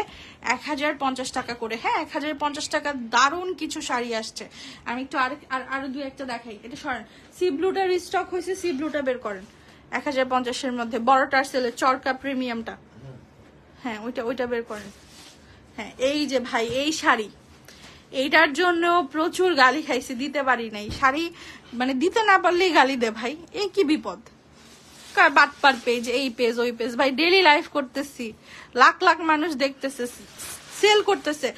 1050 টাকা করে। হ্যাঁ 1050 টাকা, দারুণ কিছু শাড়ি আসছে। আমি একটু আরো 2-1টা দেখাই। এটা সরেন, সি ব্লুটা রিস্টক হয়েছে, সি ব্লুটা বের করেন। 1050-এর মধ্যে বড় টার্সেলের চরকা প্রিমিয়ামটা, হ্যাঁ ওইটা বের করেন। হ্যাঁ এই যে ভাই এই শাড়ি, এইটার জন্য প্রচুর গালি খাইছি, দিতে পারি নাই শাড়ি, মানে দিতে না পারলেই গালি দে ভাই, এই কি বিপদ। বাটপার পেজ, এই পেজ ওই পেজ, ভাই ডেইলি লাইভ করতেছি, লাখ লাখ মানুষ দেখতেছে, সেল করতেছে।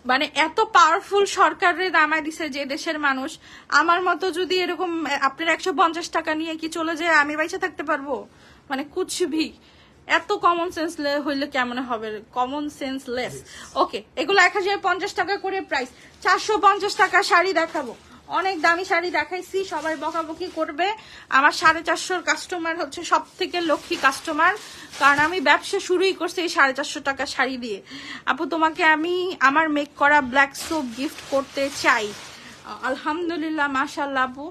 মানে এত পাওয়ারফুল সরকারে নামাই দিছে যে দেশের মানুষ, আমার মতো যদি এরকম আপনার 150 টাকা নিয়ে কি চলে যায়, আমি বাইচে থাকতে পারবো? মানে কুছভি এত কমন সেন্স হইলে কেমন হবে, কমন সেন্স লেস। ওকে এগুলো 1050 টাকা করে প্রাইস। 450 টাকা শাড়ি দেখাবো, অনেক দামি শাড়ি দেখাইছি, সবাই বকাবকি করবে। আমার 450 কাস্টমার হচ্ছে সব থেকে লক্ষ্মী কাস্টমার, কারণ আমি ব্যবসা শুরুই করছি এই 450 টাকা শাড়ি দিয়ে। আপু তোমাকে আমি আমার মেক করা ব্ল্যাক সোপ গিফট করতে চাই। আলহামদুলিল্লাহ মাশাআল্লাহ আপু,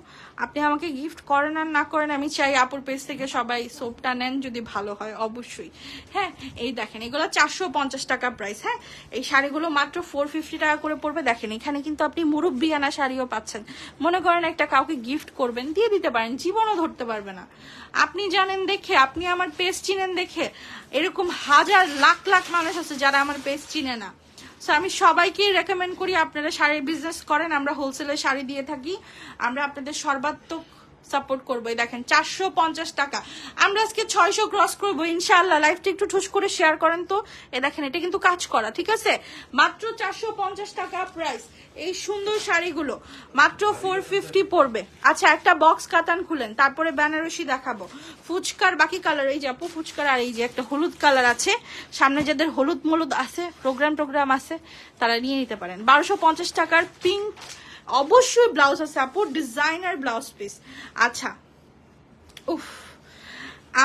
আপনি আমাকে গিফট করেন আর না করেন, আমি চাই আপুর পেজ থেকে সবাই সোপটা নেন, যদি ভালো হয় অবশ্যই। হ্যাঁ এই দেখেন এগুলো 450 টাকা প্রাইস। হ্যাঁ এই শাড়িগুলো মাত্র 450 টাকা করে পড়বে। দেখেন এখানে কিন্তু আপনি মুরব্বিয়ানা শাড়িও পাচ্ছেন, মনে করেন একটা কাউকে গিফট করবেন, দিয়ে দিতে পারেন, জীবনও ধরতে পারবে না। আপনি জানেন দেখে, আপনি আমার পেজ চিনেন দেখে, এরকম হাজার লাখ লাখ মানুষ আছে যারা আমার পেজ চিনে না। সো আমি সবাইকে রেকমেন্ড করি আপনারা শাড়ির বিজনেস করেন, আমরা হোলসেলে শাড়ি দিয়ে থাকি, আমরা আপনাদের সর্বাত্মক সাপোর্ট করবো। দেখেন 450 টাকা, আমরা আজকে 600 ক্রস করবো ইনশাআল্লাহ। লাইভটা একটু ঠুস করে শেয়ার করেন তো। দেখেন এটা কিন্তু কাজ করা, ঠিক আছে? মাত্র 450 টাকা প্রাইস। এই সুন্দর শাড়িগুলো মাত্র 450 পড়বে। আচ্ছা একটা বক্স কাতান খুলেন, তারপরে বেনারসি দেখাবো, ফুচকার বাকি কালার। এই যে আপু ফুচকার, আর এই যে একটা হলুদ কালার আছে, সামনে যাদের হলুদ মলুদ আছে, প্রোগ্রাম আছে, তারা নিয়ে নিতে পারেন। 1250 টাকার পিঙ্ক, অবশ্যই ব্লাউজ আছে আপু, ডিজাইনার ব্লাউজ পিস। আচ্ছা উফ,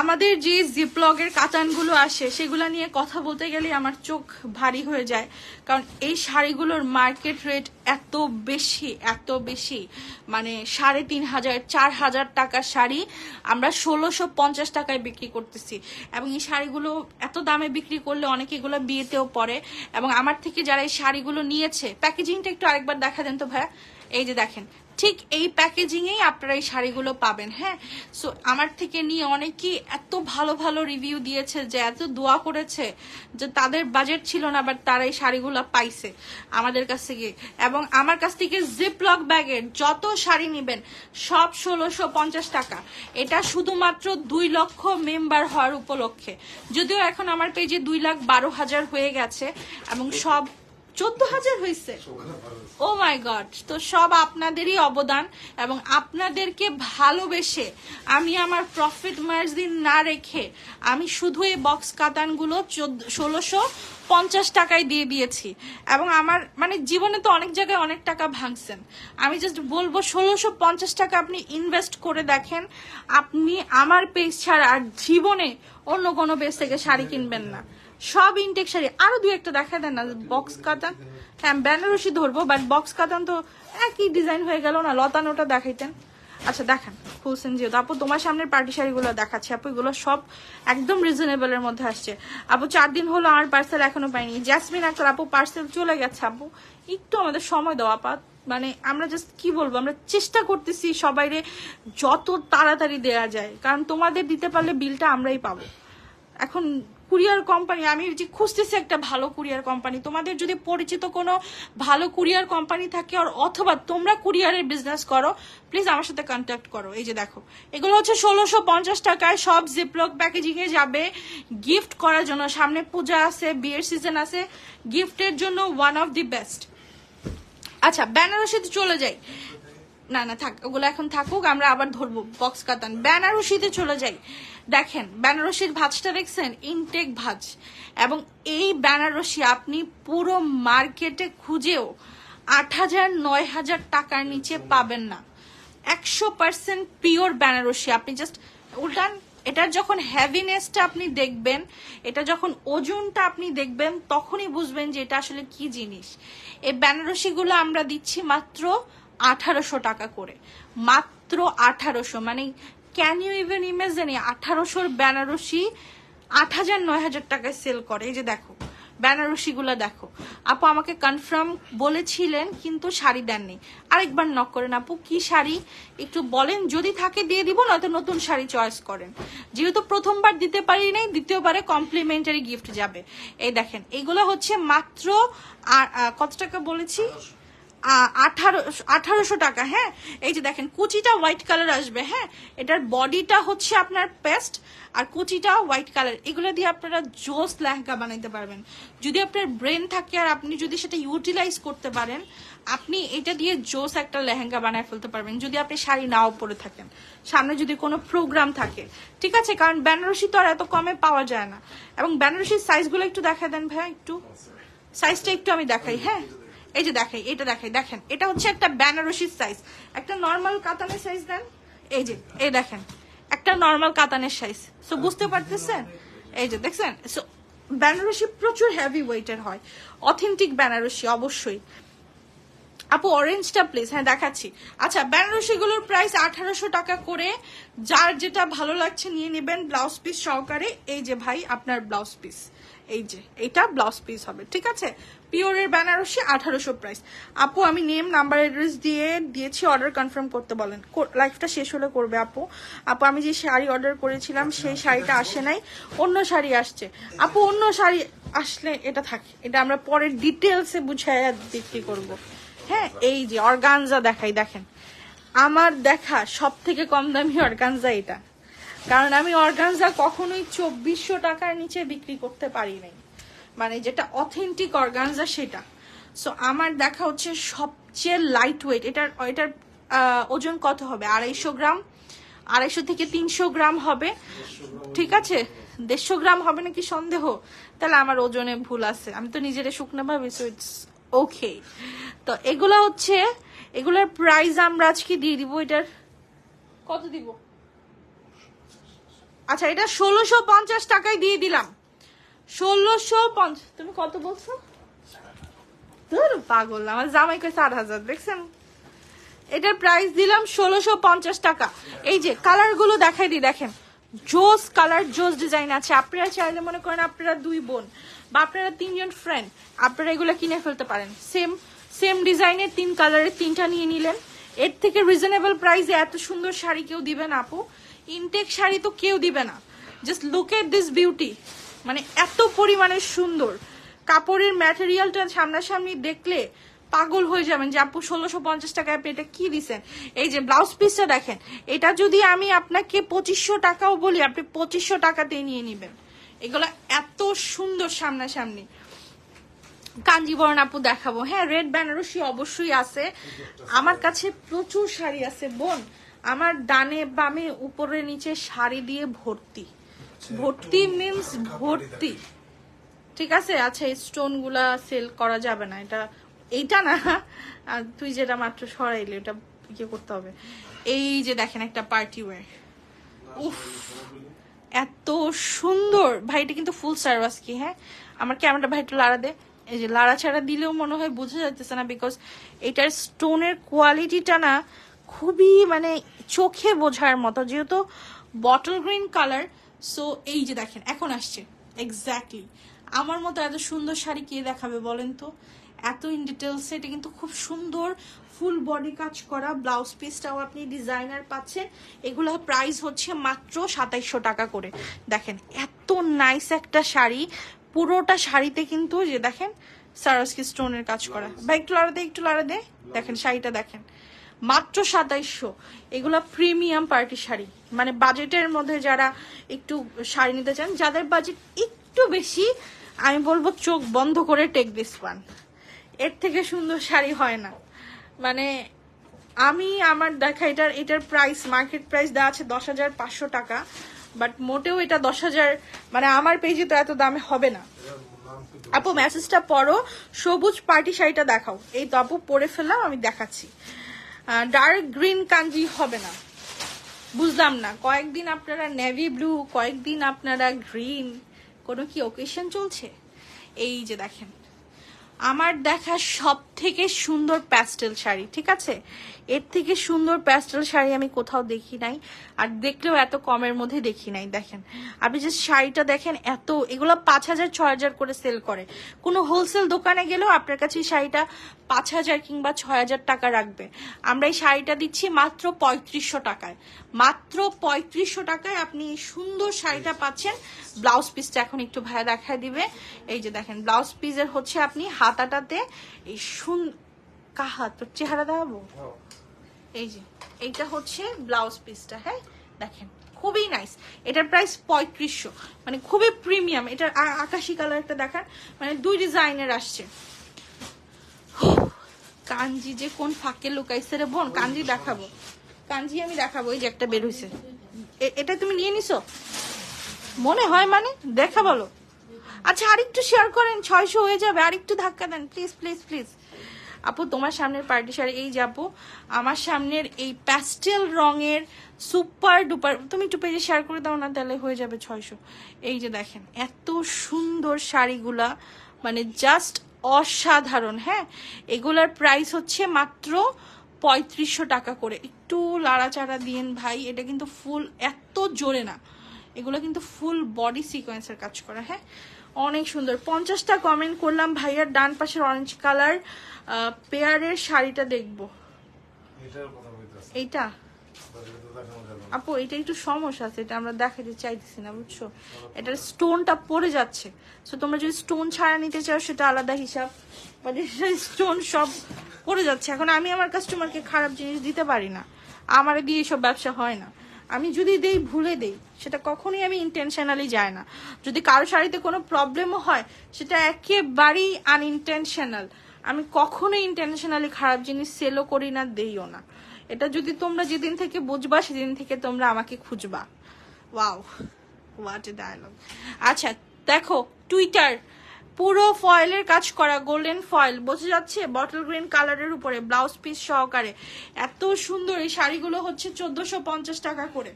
আমাদের যে জিপলগের কাতানগুলো আসে সেগুলো নিয়ে কথা বলতে গেলে আমার চোখ ভারী হয়ে যায়, কারণ এই শাড়িগুলোর মার্কেট রেট এত বেশি, মানে 3500 4000 টাকার শাড়ি আমরা 1650 টাকায় বিক্রি করতেছি। এবং এই শাড়িগুলো এত দামে বিক্রি করলে অনেকে এগুলো বিয়েতেও পরে। এবং আমার থেকে যারা এই শাড়িগুলো নিয়েছে, প্যাকেজিংটা একটু আরেকবার দেখা দেন তো ভাইয়া, এই যে দেখেন ঠিক এই প্যাকেজিংয়েই আপনারা এই শাড়িগুলো পাবেন। হ্যাঁ, সো আমার থেকে নিয়ে অনেকেই এত ভালো ভালো রিভিউ দিয়েছে, যে এত দোয়া করেছে, যে তাদের বাজেট ছিল না বাট তারা এই শাড়িগুলো পাইছে আমাদের কাছ থেকে। এবং আমার কাছ থেকে জিপলক ব্যাগের যত শাড়ি নেবেন সব 1650 টাকা। এটা শুধুমাত্র 2 লক্ষ মেম্বার হওয়ার উপলক্ষে, যদিও এখন আমার পেজে 2,12,000 হয়ে গেছে এবং সব 14,000 হয়েছে। ও মাই গড, তো সব আপনাদেরই অবদান এবং আপনাদেরকে ভালোবেসে আমি আমার প্রফিট মার্জিন না রেখে আমি শুধু এই বক্স কাতানগুলো 1650 টাকায় দিয়ে দিয়েছি। এবং আমার মানে জীবনে তো অনেক জায়গায় অনেক টাকা ভাঙছেন, আমি জাস্ট বলবো 1650 টাকা আপনি ইনভেস্ট করে দেখেন, আপনি আমার পেজ ছাড়া আর জীবনে অন্য কোনো পেজ থেকে শাড়ি কিনবেন না। সব ইনটেক শাড়ি। আরো দুই একটা দেখা দেন না বক্স কাতান। হ্যাঁ, বেনারসি ধরবো বাট বক্স কাতান তো একই ডিজাইন হয়ে গেল না, লতানোটা দেখাইতেন। আচ্ছা দেখান ফুলসেন যেহেতু আপু তোমার সামনের পার্টি শাড়িগুলো দেখাচ্ছি আপু, এগুলো সব একদম রিজনেবলের মধ্যে আসছে আপু। 4 দিন হলো আমার পার্সেল এখনো পাইনি। জেসমিন আক্তার আপু পার্সেল চলে গেছে আপু, একটু আমাদের সময় দাও আপা। মানে আমরা জাস্ট কি বলবো, আমরা চেষ্টা করতেছি সবাইরে যত তাড়াতাড়ি দেয়া যায়, কারণ তোমাদের দিতে পারলে বিলটা আমরাই পাবো। এখন কুরিয়ার কোম্পানি আমি যে খুঁজতেছি একটা ভালো কুরিয়ার কোম্পানি, তোমাদের যদি পরিচিত কোনো ভালো কুরিয়ার কোম্পানি থাকে আর অথবা তোমরা কুরিয়ারের বিজনেস করো প্লিজ আমার সাথে কন্ট্যাক্ট করো। এই যে দেখো এগুলো হচ্ছে 1650 টাকায়, সব জিপলক প্যাকেজিং এ যাবে গিফট করার জন্য। সামনে পূজা আছে, বিয়ের সিজন আছে, গিফটের জন্য ওয়ান অফ দি বেস্ট। আচ্ছা বেনারসিতে চলে যাই, না না থাক ওগুলো এখন থাকুক, আমরা আবার ধরবো বক্স কাতান। বেনারসিতে চলে যাই। দেখেন বেনারসির ভাঁজটা দেখছেন, ইনটেক ভাঁজ, এবং এই বেনারসি আপনি পুরো মার্কেটে খুঁজেও 8,000 9,000 টাকার নিচে পাবেন না। 100% পিওর বেনারসি। আপনি জাস্ট উল্টান, এটার যখন হ্যাভিনেসটা আপনি দেখবেন, এটা যখন ওজনটা আপনি দেখবেন, তখনই বুঝবেন যে এটা আসলে কি জিনিস। এই বেনারসিগুলো আমরা দিচ্ছি মাত্র 1800 টাকা করে, মাত্র 1800। মানে can you even imagine 1800 Banarasi 8,000 9,000 টাকায় সেল করে। এই যে দেখো বেনারসি গুলা দেখো আপু, আমাকে কনফার্ম বলেছিলেন কিন্তু শাড়ি দেননি, আরেকবার নক করেন আপু কি শাড়ি একটু বলেন, যদি থাকে দিয়ে দিব, নয়তো নতুন শাড়ি চয়েস করেন। যেহেতু প্রথমবার দিতে পারি নাই, দ্বিতীয়বারে কমপ্লিমেন্টারি গিফট যাবে। এই দেখেন এগুলো হচ্ছে মাত্র কত টাকা বলেছি, 1800 টাকা। হ্যাঁ, এই যে দেখেন কুচিটা হোয়াইট কালার আসবে। হ্যাঁ, এটার বডিটা হচ্ছে আপনার পেস্ট আর কুচিটা হোয়াইট কালার। এগুলো দিয়ে আপনারা জোস লেহেঙ্গা বানাইতে পারবেন যদি আপনার ব্রেন থাকে আর আপনি যদি সেটা ইউটিলাইজ করতে পারেন। আপনি এটা দিয়ে জোস একটা লেহেঙ্গা বানায় ফেলতে পারবেন যদি আপনি শাড়ি নাও পরে থাকেন, সামনে যদি কোনো প্রোগ্রাম থাকে। ঠিক আছে, কারণ বেনারসি তো আর এত কমে পাওয়া যায় না। এবং বেনারসির সাইজগুলো একটু দেখা দেন ভাইয়া, একটু সাইজটা একটু আমি দেখাই। হ্যাঁ, এই যে দেখাই, এটা দেখাই, দেখেন এটা হচ্ছে একটা বেনারসির সাইজ। একটা নর্মাল কাতানের সাইজ দেন, এই যে এই দেখেন একটা নর্মাল কাতানের সাইজ। সো বুঝতে পারতেছেন, এই যে দেখছেন। সো বেনারসি প্রচুর হেভি ওয়েটের হয়, অথেন্টিক বেনারসি অবশ্যই। আপু অরেঞ্জটা প্লিজ। হ্যাঁ দেখাচ্ছি। আচ্ছা বেনারসি গুলোর প্রাইস 1800 টাকা করে, যার যেটা ভালো লাগছে নিয়ে নেবেন ব্লাউজ পিস সহকারে। এই যে ভাই আপনার ব্লাউজ পিস, এই যে এটা ব্লাউজ পিস হবে। ঠিক আছে, পিওরের বেনারসি 1800 প্রাইস। আপু আমি নেম নাম্বার অ্যাড্রেস দিয়েছি, অর্ডার কনফার্ম করতে বলেন। লাইফটা শেষ হলে করবে আপু। আপু আমি যে শাড়ি অর্ডার করেছিলাম সেই শাড়িটা আসে নাই, অন্য শাড়ি আসছে। আপু অন্য শাড়ি আসলে এটা থাকে, এটা আমরা পরের ডিটেলসে বুঝাইয়া বিক্রি করবো। হ্যাঁ, এই যে অর্গানজা দেখাই, দেখেন আমার দেখা সব থেকে কম দামি অর্গানজা এটা, কারণ আমি অর্গানজা কখনোই 2400 টাকার নিচে বিক্রি করতে পারি নাই, মানে যেটা অথেন্টিক অর্গানজা সেটা। সো আমার দেখা হচ্ছে সবচেয়ে লাইট ওয়েট। এটার ওজন কত হবে, 250 গ্রাম, 250 থেকে 300 গ্রাম হবে। ঠিক আছে, 150 গ্রাম হবে নাকি সন্দেহ, তাহলে আমার ওজনে ভুল আছে, আমি তো নিজের শুকনো ভাবি। So it's okay. তো এগুলো হচ্ছে, এগুলোর প্রাইস আমরা আজকে দিয়ে দিব। এটার কত দিব, আচ্ছা এটা 1650 টাকায় দিয়ে দিলাম। 1650, তুমি কত বলছো? ধর পাগল, আমার জামাই কই 4000, দেখছেন? এটার প্রাইস দিলাম 1650 টাকা। এই যে কালার গুলো দেখাই দিই, দেখেন জোস কালার, জোস ডিজাইন আছে। আপনারা চাইলে মনে করেন আপনারা 2 বোন বা আপনারা 3 জন ফ্রেন্ড, আপনারা এগুলো কিনে ফেলতে পারেন। সেম সেম ডিজাইনের 3 কালারের 3টা নিয়ে নিলেন। এর থেকে রিজনেবল প্রাইসে এত সুন্দর শাড়ি কেউ দিবে না আপু, ইনটেক শাড়ি তো কেউ দিবে না। Just look at this beauty, মানে এত পরিমাণে সুন্দর। কাপড়ের ম্যাটেরিয়ালটা সামনাসামনি দেখলে পাগল হয়ে যাবেন যে আপু 1650 টাকায় আপনি এটা কি দিছেন। এই যে ব্লাউজ পিসটা দেখেন, এটা যদি আমি আপনাকে 2500 টাকাও বলি, আপনি 2500 টাকাতেই নিয়ে নেবেন। এগুলো এত সুন্দর সামনাসামনি। কাঞ্জিবরণ আপু দেখাবো, হ্যাঁ রেড বেনারসি অবশ্যই আছে আমার কাছে, প্রচুর শাড়ি আছে বোন। আমার ডানে বামে উপরে নিচে শাড়ি দিয়ে ভর্তি, ভর্তি মিন্স ভর্তি, ঠিক আছে। আচ্ছা এই স্টোন গুলা সেল করা যাবে না, এটা এইটা না, আর তুই যেটা মাত্র সরাইলি ওটা ইয়ে করতে হবে। এই যে দেখেন একটা পার্টি ওয়্যার, উফ এত সুন্দর ভাই, এটা কিন্তু ফুল সার্ভাস কি, হ্যাঁ আমার ক্যামেরাটা ভাই একটু লাড়া দে। এই যে লাড়া ছাড়া দিলেও মনে হয় বোঝা যাচ্ছে না, বিকজ এটার স্টোনের কোয়ালিটিটা না খুবই মানে চোখে বোঝার মতো, যেহেতু বটল গ্রিন কালার। সো এই যে দেখেন এখন আসছে এক্স্যাক্টলি আমার মতো এত সুন্দর শাড়ি কে দেখাবে বলেন তো, এত ইন ডিটেলস। এটা কিন্তু খুব সুন্দর ফুল বডি কাজ করা, ব্লাউজ পিসটাও আপনি ডিজাইনার পাচ্ছেন। এগুলো প্রাইস হচ্ছে মাত্র 2700 টাকা করে। দেখেন এত নাইস একটা শাড়ি, পুরোটা শাড়িতে কিন্তু যে দেখেন সারস্কি স্টোনের কাজ করা। ভাই একটু লাড়া দে, একটু লাড়া দে, দেখেন শাড়িটা দেখেন মাত্র 2700। এগুলো প্রিমিয়াম পার্টি শাড়ি, মানে বাজেটের মধ্যে যারা একটু শাড়ি নিতে চান, যাদের বাজেট একটু বেশি, আমি বলবো চোখ বন্ধ করে টেক দিস ওয়ান। এর থেকে সুন্দর শাড়ি হয় না। মানে আমি আমার দেখা এটার প্রাইস মার্কেট প্রাইস দেওয়া আছে 10,500 টাকা, বাট মোটেও এটা 10,000 মানে আমার পেজে তো এত দামে হবে না। আপু মেসেজটা পড়ো, সবুজ পার্টি শাড়িটা দেখাও। এই তো আপু পরে ফেললাম, আমি দেখাচ্ছি। ডার্ক গ্রিন কাঞ্জি হবে না, বুঝলাম না। কয়েকদিন আপনারা নেভি ব্লু, কয়েকদিন আপনারা গ্রিন, কোনো কি ওকেশন চলছে? এই যে দেখেন আমার দেখা সব থেকে সুন্দর প্যাস্টেল শাড়ি, ঠিক আছে, এর থেকে সুন্দর প্যাস্টেল শাড়ি আমি কোথাও দেখি নাই, আর দেখলেও এত কমের মধ্যে দেখি নাই। দেখেন আপনি যে শাড়িটা দেখেন, এত এগুলো 5,000 6,000 করে সেল করে। কোনো হোলসেল দোকানে গেলেও আপনার কাছে এই শাড়িটা 5,000 কিংবা 6,000 টাকা রাখবে। আমরা এই শাড়িটা দিচ্ছি মাত্র 3500 টাকায়, মাত্র 3500 টাকায় আপনি এই সুন্দর শাড়িটা পাচ্ছেন। ব্লাউজ পিসটা এখন একটু ভাইয়া দেখায় দিবে। এই যে দেখেন ব্লাউজ পিসের হচ্ছে আপনি হাতাটাতে এই কাহা তোর চেহারা দেখাবো, এই যে এইটা হচ্ছে ব্লাউজ পিসটা, হ্যাঁ দেখেন খুবই নাইস। এটার প্রাইস 3500, মানে খুবই প্রিমিয়াম। এটার আকাশি কালার একটা দেখান, মানে 2 ডিজাইনের আসছে। কাঞ্জি যে কোন ফাঁকে লুকাইছে রে বোন, কাঞ্জি দেখাবো, কাঞ্জি আমি দেখাবো। এই যে একটা বের হইছে, এটা তুমি নিয়ে নিছো মনে হয়, মানে দেখা বলো। আচ্ছা আরেকটু শেয়ার করেন, 600 হয়ে যাবে, আরেকটু ধাক্কা দেন প্লিজ প্লিজ প্লিজ। আপু তোমার সামনের পার্টি শাড়ি, এই যে আপু আমার সামনের এই প্যাস্টেল রঙের সুপার ডুপার, তুমি একটু পেজে শেয়ার করে দাও না, তাহলে হয়ে যাবে 600। এই যে দেখেন এত সুন্দর শাড়িগুলা, মানে জাস্ট অসাধারণ। হ্যাঁ এগুলার প্রাইস হচ্ছে মাত্র 3500 টাকা করে। একটু লাড়াচাড়া দিয়েন ভাই, এটা কিন্তু ফুল এত জোরে না, এগুলো কিন্তু ফুল বডি সিকোয়েন্সের কাজ করা। হ্যাঁ অনেক সুন্দর। 50টা কমেন্ট করলাম ভাইয়ার ডান পাশের অরেঞ্জ কালার পেয়ারের শাড়িটা দেখবো। এইটা আপু এটা একটু সমস্যা আছে, এটা আমরা দেখাতে চাইতেছি না বুঝছো, এটার স্টোনটা পড়ে যাচ্ছে। সো তোমরা যদি স্টোন ছাড়া নিতে চাও সেটা আলাদা হিসাব, বাট স্টোন সব পড়ে যাচ্ছে। এখন আমি আমার কাস্টমারকে খারাপ জিনিস দিতে পারি না, আমারে দিয়ে এসব ব্যবসা হয় না। আমি যদি দেই ভুলে দেই, সেটা কখনোই আমি ইন্টেনশনালি যায় না। যদি কারো শাড়িতে কোনো প্রবলেমও হয় সেটা একেবারেই আনইনটেনশনাল। আমি কখনোই ইন্টেনশনালি খারাপ জিনিস সেলও করি না, দেইও না। এটা যদি তোমরা যেদিন থেকে বুঝবা সেদিন থেকে তোমরা আমাকে খুঁজবা। Wow what a dialogue. আচ্ছা দেখো টুইটার পুরো ফয়েলের কাজ করা, গোল্ডেন ফয়েল বোঝা যাচ্ছে, বটল গ্রিন কালারের উপরে ব্লাউজ পিস সহকারে। এত সুন্দর এই শাড়িগুলো হচ্ছে 1450 টাকা করে।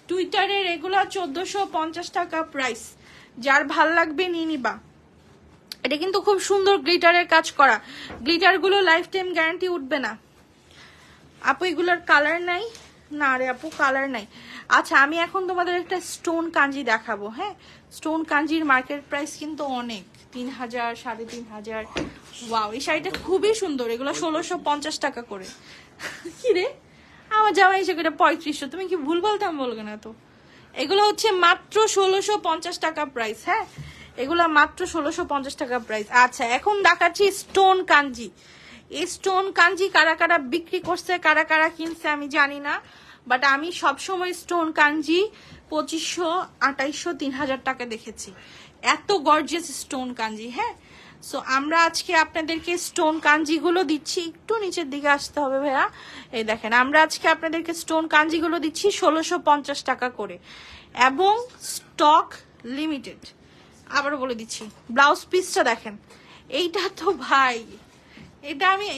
টুইটারের এগুলো 1450 টাকা প্রাইস, যার ভাল লাগবে নিয়ে নিবা। এটা কিন্তু খুব সুন্দর গ্লিটারের কাজ করা, গ্লিটার গুলো লাইফ টাইম গ্যারান্টি উঠবে না। আপু এগুলোর কালার নাই না রে আপু, কালার নাই। আচ্ছা আমি এখন তোমাদের একটা স্টোন কাঞ্জি দেখাবো। হ্যাঁ স্টোন কাঞ্জির মার্কেট প্রাইস কিন্তু অনেক, 3000, 3500। ওয়াও, এই শাড়িটা খুবই সুন্দর। এগুলো 1650 টাকা করে। কি রে, আমার জামাই এসে করে 3500, তুমি কি ভুল বলতাম বলবে না তো। এগুলো হচ্ছে মাত্র 1650 টাকা প্রাইস। হ্যাঁ, এগুলো মাত্র 1650 টাকা প্রাইস। আচ্ছা, এখন দেখাচ্ছি স্টোন কাঞ্জি। এই স্টোন কাঞ্জি কারা কারা বিক্রি করছে, কারা কারা কিনছে আমি জানি না, বাট আমি সবসময় স্টোন কাঞ্জি 2500, 2800, 3000 টাকা দেখেছি। এত গর্জিয়াস স্টোন কাঞ্জি। হ্যাঁ, সো আমরা আজকে আপনাদেরকে স্টোন কাঞ্জিগুলো দিচ্ছি। একটু নিচের দিকে আসতে হবে ভাইয়া। এই দেখেন, আমরা আজকে আপনাদেরকে স্টোন কাঞ্জিগুলো দিচ্ছি 1650 টাকা করে, এবং স্টক লিমিটেড। আবারও বলে দিচ্ছি, ব্লাউজ পিসটা দেখেন। এইটা তো ভাই,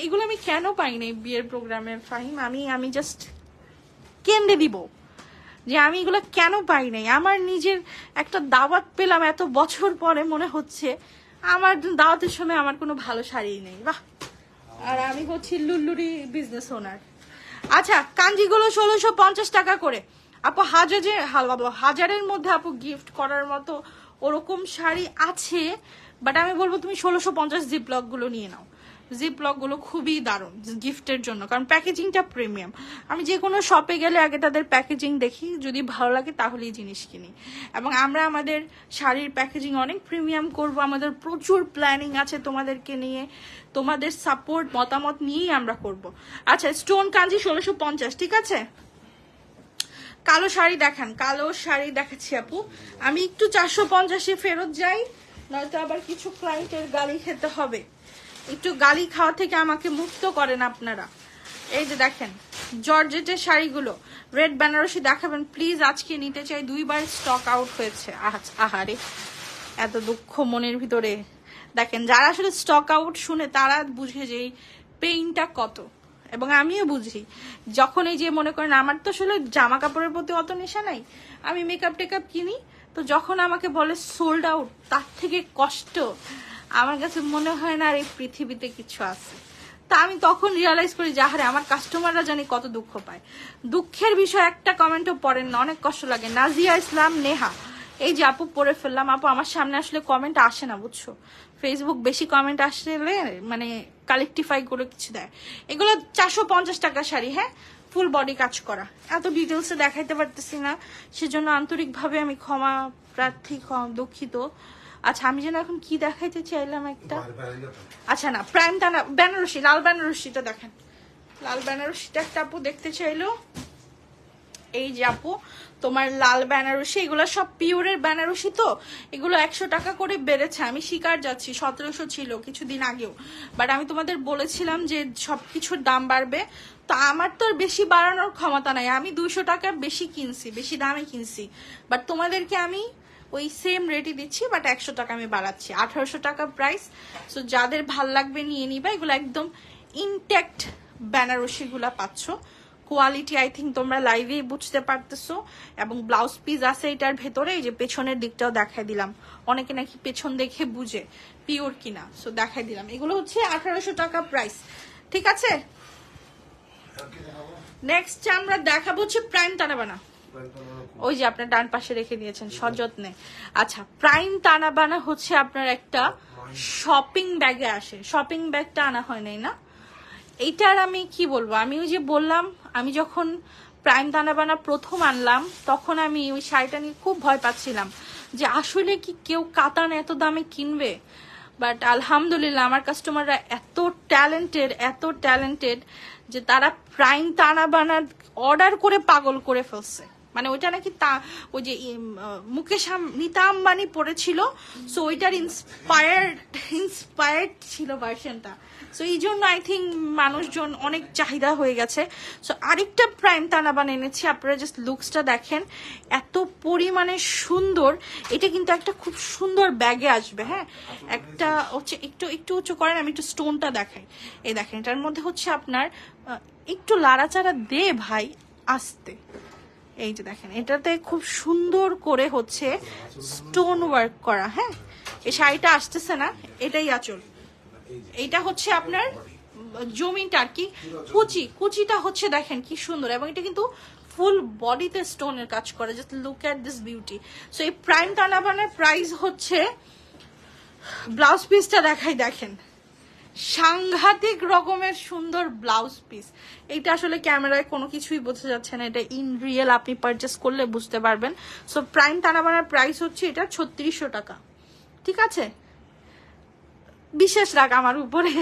এগুলো আমি কেন পাই নাই বিয়ের প্রোগ্রামে ফাহিম? আমি জাস্ট কেন্দ্রে দিব যে আমি এগুলো কেন পাই নাই। আমার নিজের একটা দাওয়াত পেলাম এত বছর পরে, মনে হচ্ছে আমার দাওয়াতের সময় আমার কোনো ভালো শাড়ি নেই। বাহ, আর আমি হচ্ছি লুল্লুরি বিজনেস ওনার। আচ্ছা, কাঞ্জিগুলো 1650 টাকা করে। আপু হাজারের মধ্যে আপু গিফট করার মতো ওরকম শাড়ি আছে, বাট আমি বলবো তুমি 1650 জিপলক গুলো নিয়ে নাও। জিপলক গুলো খুবই দারুণ গিফটের জন্য, কারণ প্যাকেজিংটা প্রিমিয়াম। আমি যে কোনো শপে গেলে আগে তাদের প্যাকেজিং দেখি, যদি ভালো লাগে তাহলেই জিনিস কিনি। এবং আমরা আমাদের শাড়ির প্যাকেজিং অনেক প্রিমিয়াম করব। আমাদের প্রচুর প্ল্যানিং আছে তোমাদেরকে নিয়ে, তোমাদের সাপোর্ট মতামত নিয়েই আমরা করব। আচ্ছা, স্টোন কাঞ্জি 1650, ঠিক আছে। কালো শাড়ি দেখান, কালো শাড়ি দেখাচ্ছি আপু। আমি একটু 450-এ ফেরত যাই, নয়তো আবার কিছু ক্লায়েন্টের গালি খেতে হবে। একটু গালি খাওয়া থেকে আমাকে মুক্ত করেন আপনারা। এই যে দেখেন জর্জেটের শাড়িগুলো, রেড বেনারসি দেখাবেন প্লিজ, আজকে নিতে চাই। 2বার স্টক আউট হয়েছে। আহারে, এত দুঃখ মনের ভিতরে। দেখেন, যারা আসলে স্টক আউট শুনে তারা বুঝে যে পেইনটা কত, এবং আমিও বুঝি। যখন এই যে মনে করেন, আমার তো আসলে জামা কাপড়ের প্রতি অত নেশা নাই, আমি মেকআপ টেকআপ কিনি, তো যখন আমাকে বলে সোল্ড আউট, তার থেকে কষ্ট আমার কাছে মনে হয় না আর এই পৃথিবীতে কিছু আছে। তা আমি তখন রিয়ালাইজ করি যে আহারে, আমার কাস্টমাররা জানি কত দুঃখ পায়। দুঃখের বিষয় একটা কমেন্টও পড়েন না, অনেক কষ্ট লাগে। নাজিয়া ইসলাম নেহা, এই যে আপু পড়ে ফেললাম। আপু আমার সামনে আসলে কমেন্ট আসে না, বুঝছো, ফেসবুক বেশি কমেন্ট আসলে মানে কালেক্টিফাই করে কিছু দেয়। এগুলো 450 টাকা শাড়ি। হ্যাঁ, ফুল বডি কাজ করা। এত ডিটেলসে দেখাইতে পারতেছি না, সেজন্য আন্তরিকভাবে আমি ক্ষমা প্রার্থী, দুঃখিত। আচ্ছা, আমি যেন এখন কি দেখাইতে চাইলাম একটা, আচ্ছা না, প্রাইম টানা বেনারসি, লাল বেনারসিটা দেখেন। লাল বেনারসিটা একটা আপু দেখতে চাইলো। এই যে আপু, তোমার লাল বেনারসি, এগুলো সব পিওরের বেনারসি, তো এগুলো 100 টাকা করে বেড়েছে। আমি শিকার যাচ্ছি, 1700 ছিল কিছুদিন আগেও, বাট আমি তোমাদের বলেছিলাম যে সবকিছুর দাম বাড়বে। তো আমার তো আর বেশি বাড়ানোর ক্ষমতা নাই, আমি 200 টাকা বেশি কিনছি, বেশি দামে কিনছি, বাট তোমাদেরকে আমি ওই সেম রেটই দিচ্ছি, বাট 100 টাকা আমি বাড়াচ্ছি। 1800 টাকা প্রাইস। সো যাদের ভাল লাগবে নিয়ে নিবা। এগুলো একদম ইনটেক্ট বেনারসি গুলা পাচ্ছ। কোয়ালিটি আই থিঙ্ক তোমরা লাইভে বুঝতে পারতেছো। এবং ব্লাউজ পিস আছে এটার ভেতরে। এই যে পেছনের দিকটাও দেখাই দিলাম, অনেকে নাকি পেছন দেখে বুঝে পিওর কিনা, সো দেখাই দিলাম। এগুলো হচ্ছে 1800 টাকা প্রাইস, ঠিক আছে। নেক্সট আমরা দেখাবো হচ্ছে প্রাইম তানাবানা। ওই যে আপনার ডান পাশে রেখে দিয়েছেন সযত্নে। আচ্ছা, প্রাইম তানাবানা হচ্ছে আপনার একটা শপিং ব্যাগে আসে। শপিং ব্যাগটা আনা হয় নাই না, এইটার আমি কি বলবো, আমি ওই যে বললাম, আমি যখন প্রাইম তানাবানা প্রথম আনলাম, তখন আমি ওই শাড়িটা নিয়ে খুব ভয় পাচ্ছিলাম যে আসলে কি কেউ কাতান এত দামে কিনবে। বাট আলহামদুলিল্লাহ, আমার কাস্টমাররা এত ট্যালেন্টেড যে তারা প্রাইম তানাবানা অর্ডার করে পাগল করে ফেলছে। মানে ওইটা নাকি ওই যে মুকেশ নীতা আম্বানি পড়েছিল, সো ওইটার ইন্সপায়ার্ড ছিল ভার্সনটা। সো এই জন্য আই থিঙ্ক মানুষজন অনেক চাহিদা হয়ে গেছে। সো আরেকটা প্রাইম তানাবানা এনেছি, আপনারা জাস্ট লুকসটা দেখেন, এত পরিমাণে সুন্দর। এটা কিন্তু একটা খুব সুন্দর ব্যাগে আসবে। হ্যাঁ, একটা হচ্ছে একটু উঁচু করেন, আমি একটু স্টোনটা দেখাই। এই দেখেন, এটার মধ্যে হচ্ছে আপনার একটু লাড়াচাড়া দে ভাই, আসতে। এই যে দেখেন, এটাতে খুব সুন্দর করে হচ্ছে স্টোন ওয়ার্ক করা। হ্যাঁ, এই শাড়িটা আসতেছে না, এটাই আঁচল। এইটা হচ্ছে আপনার জমিনটা আর কি, কুচিটা হচ্ছে দেখেন কি সুন্দর, এবং এটা কিন্তু ফুল বডিতে স্টোনের কাজ করে। Just look at this beauty. So এই প্রাইম তানাবানার প্রাইস হচ্ছে ব্লাউজ পিসটা দেখাই, দেখেন সাংঘাতিক রকমের সুন্দর ব্লাউজ পিস। এইটা আসলে ক্যামেরায় কোনো কিছুই বোঝা যাচ্ছে না, এটা ইন রিয়েল আপনি পারচেস করলে বুঝতে পারবেন। সো প্রাইম তানাবানার প্রাইস হচ্ছে এটা 3600 টাকা, ঠিক আছে? বিশ্বাস রাখ আমার উপরে,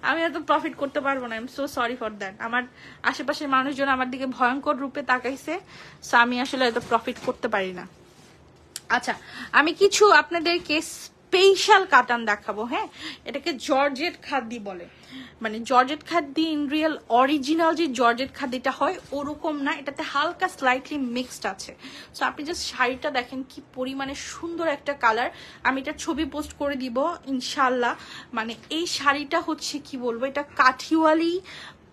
আমি এত প্রফিট করতে পারবো না, I am so sorry for that. আমার আশেপাশের মানুষজন আমার দিকে ভয়ঙ্কর রূপে তাকাইছে, সো আমি আসলে এত প্রফিট করতে পারি না। আচ্ছা, আমি কিছু আপনাদেরকে স্পেশাল কাতান দেখাবো। হ্যাঁ, এটাকে জর্জেট খাদ্দি বলে, মানে জর্জেট খাদ্দি ইন রিয়েল অরিজিনাল যে জর্জেট খাদ্দিটা হয় ওরকম না, এটাতে হালকা স্লাইটলি মিক্সড আছে। সো আপনি জাস্ট শাড়িটা দেখেন কি পরিমাণে সুন্দর একটা কালার, আমি এটার ছবি পোস্ট করে দিব ইনশাল্লাহ। মানে এই শাড়িটা হচ্ছে কি বলবো, এটা কাঠিওয়ালি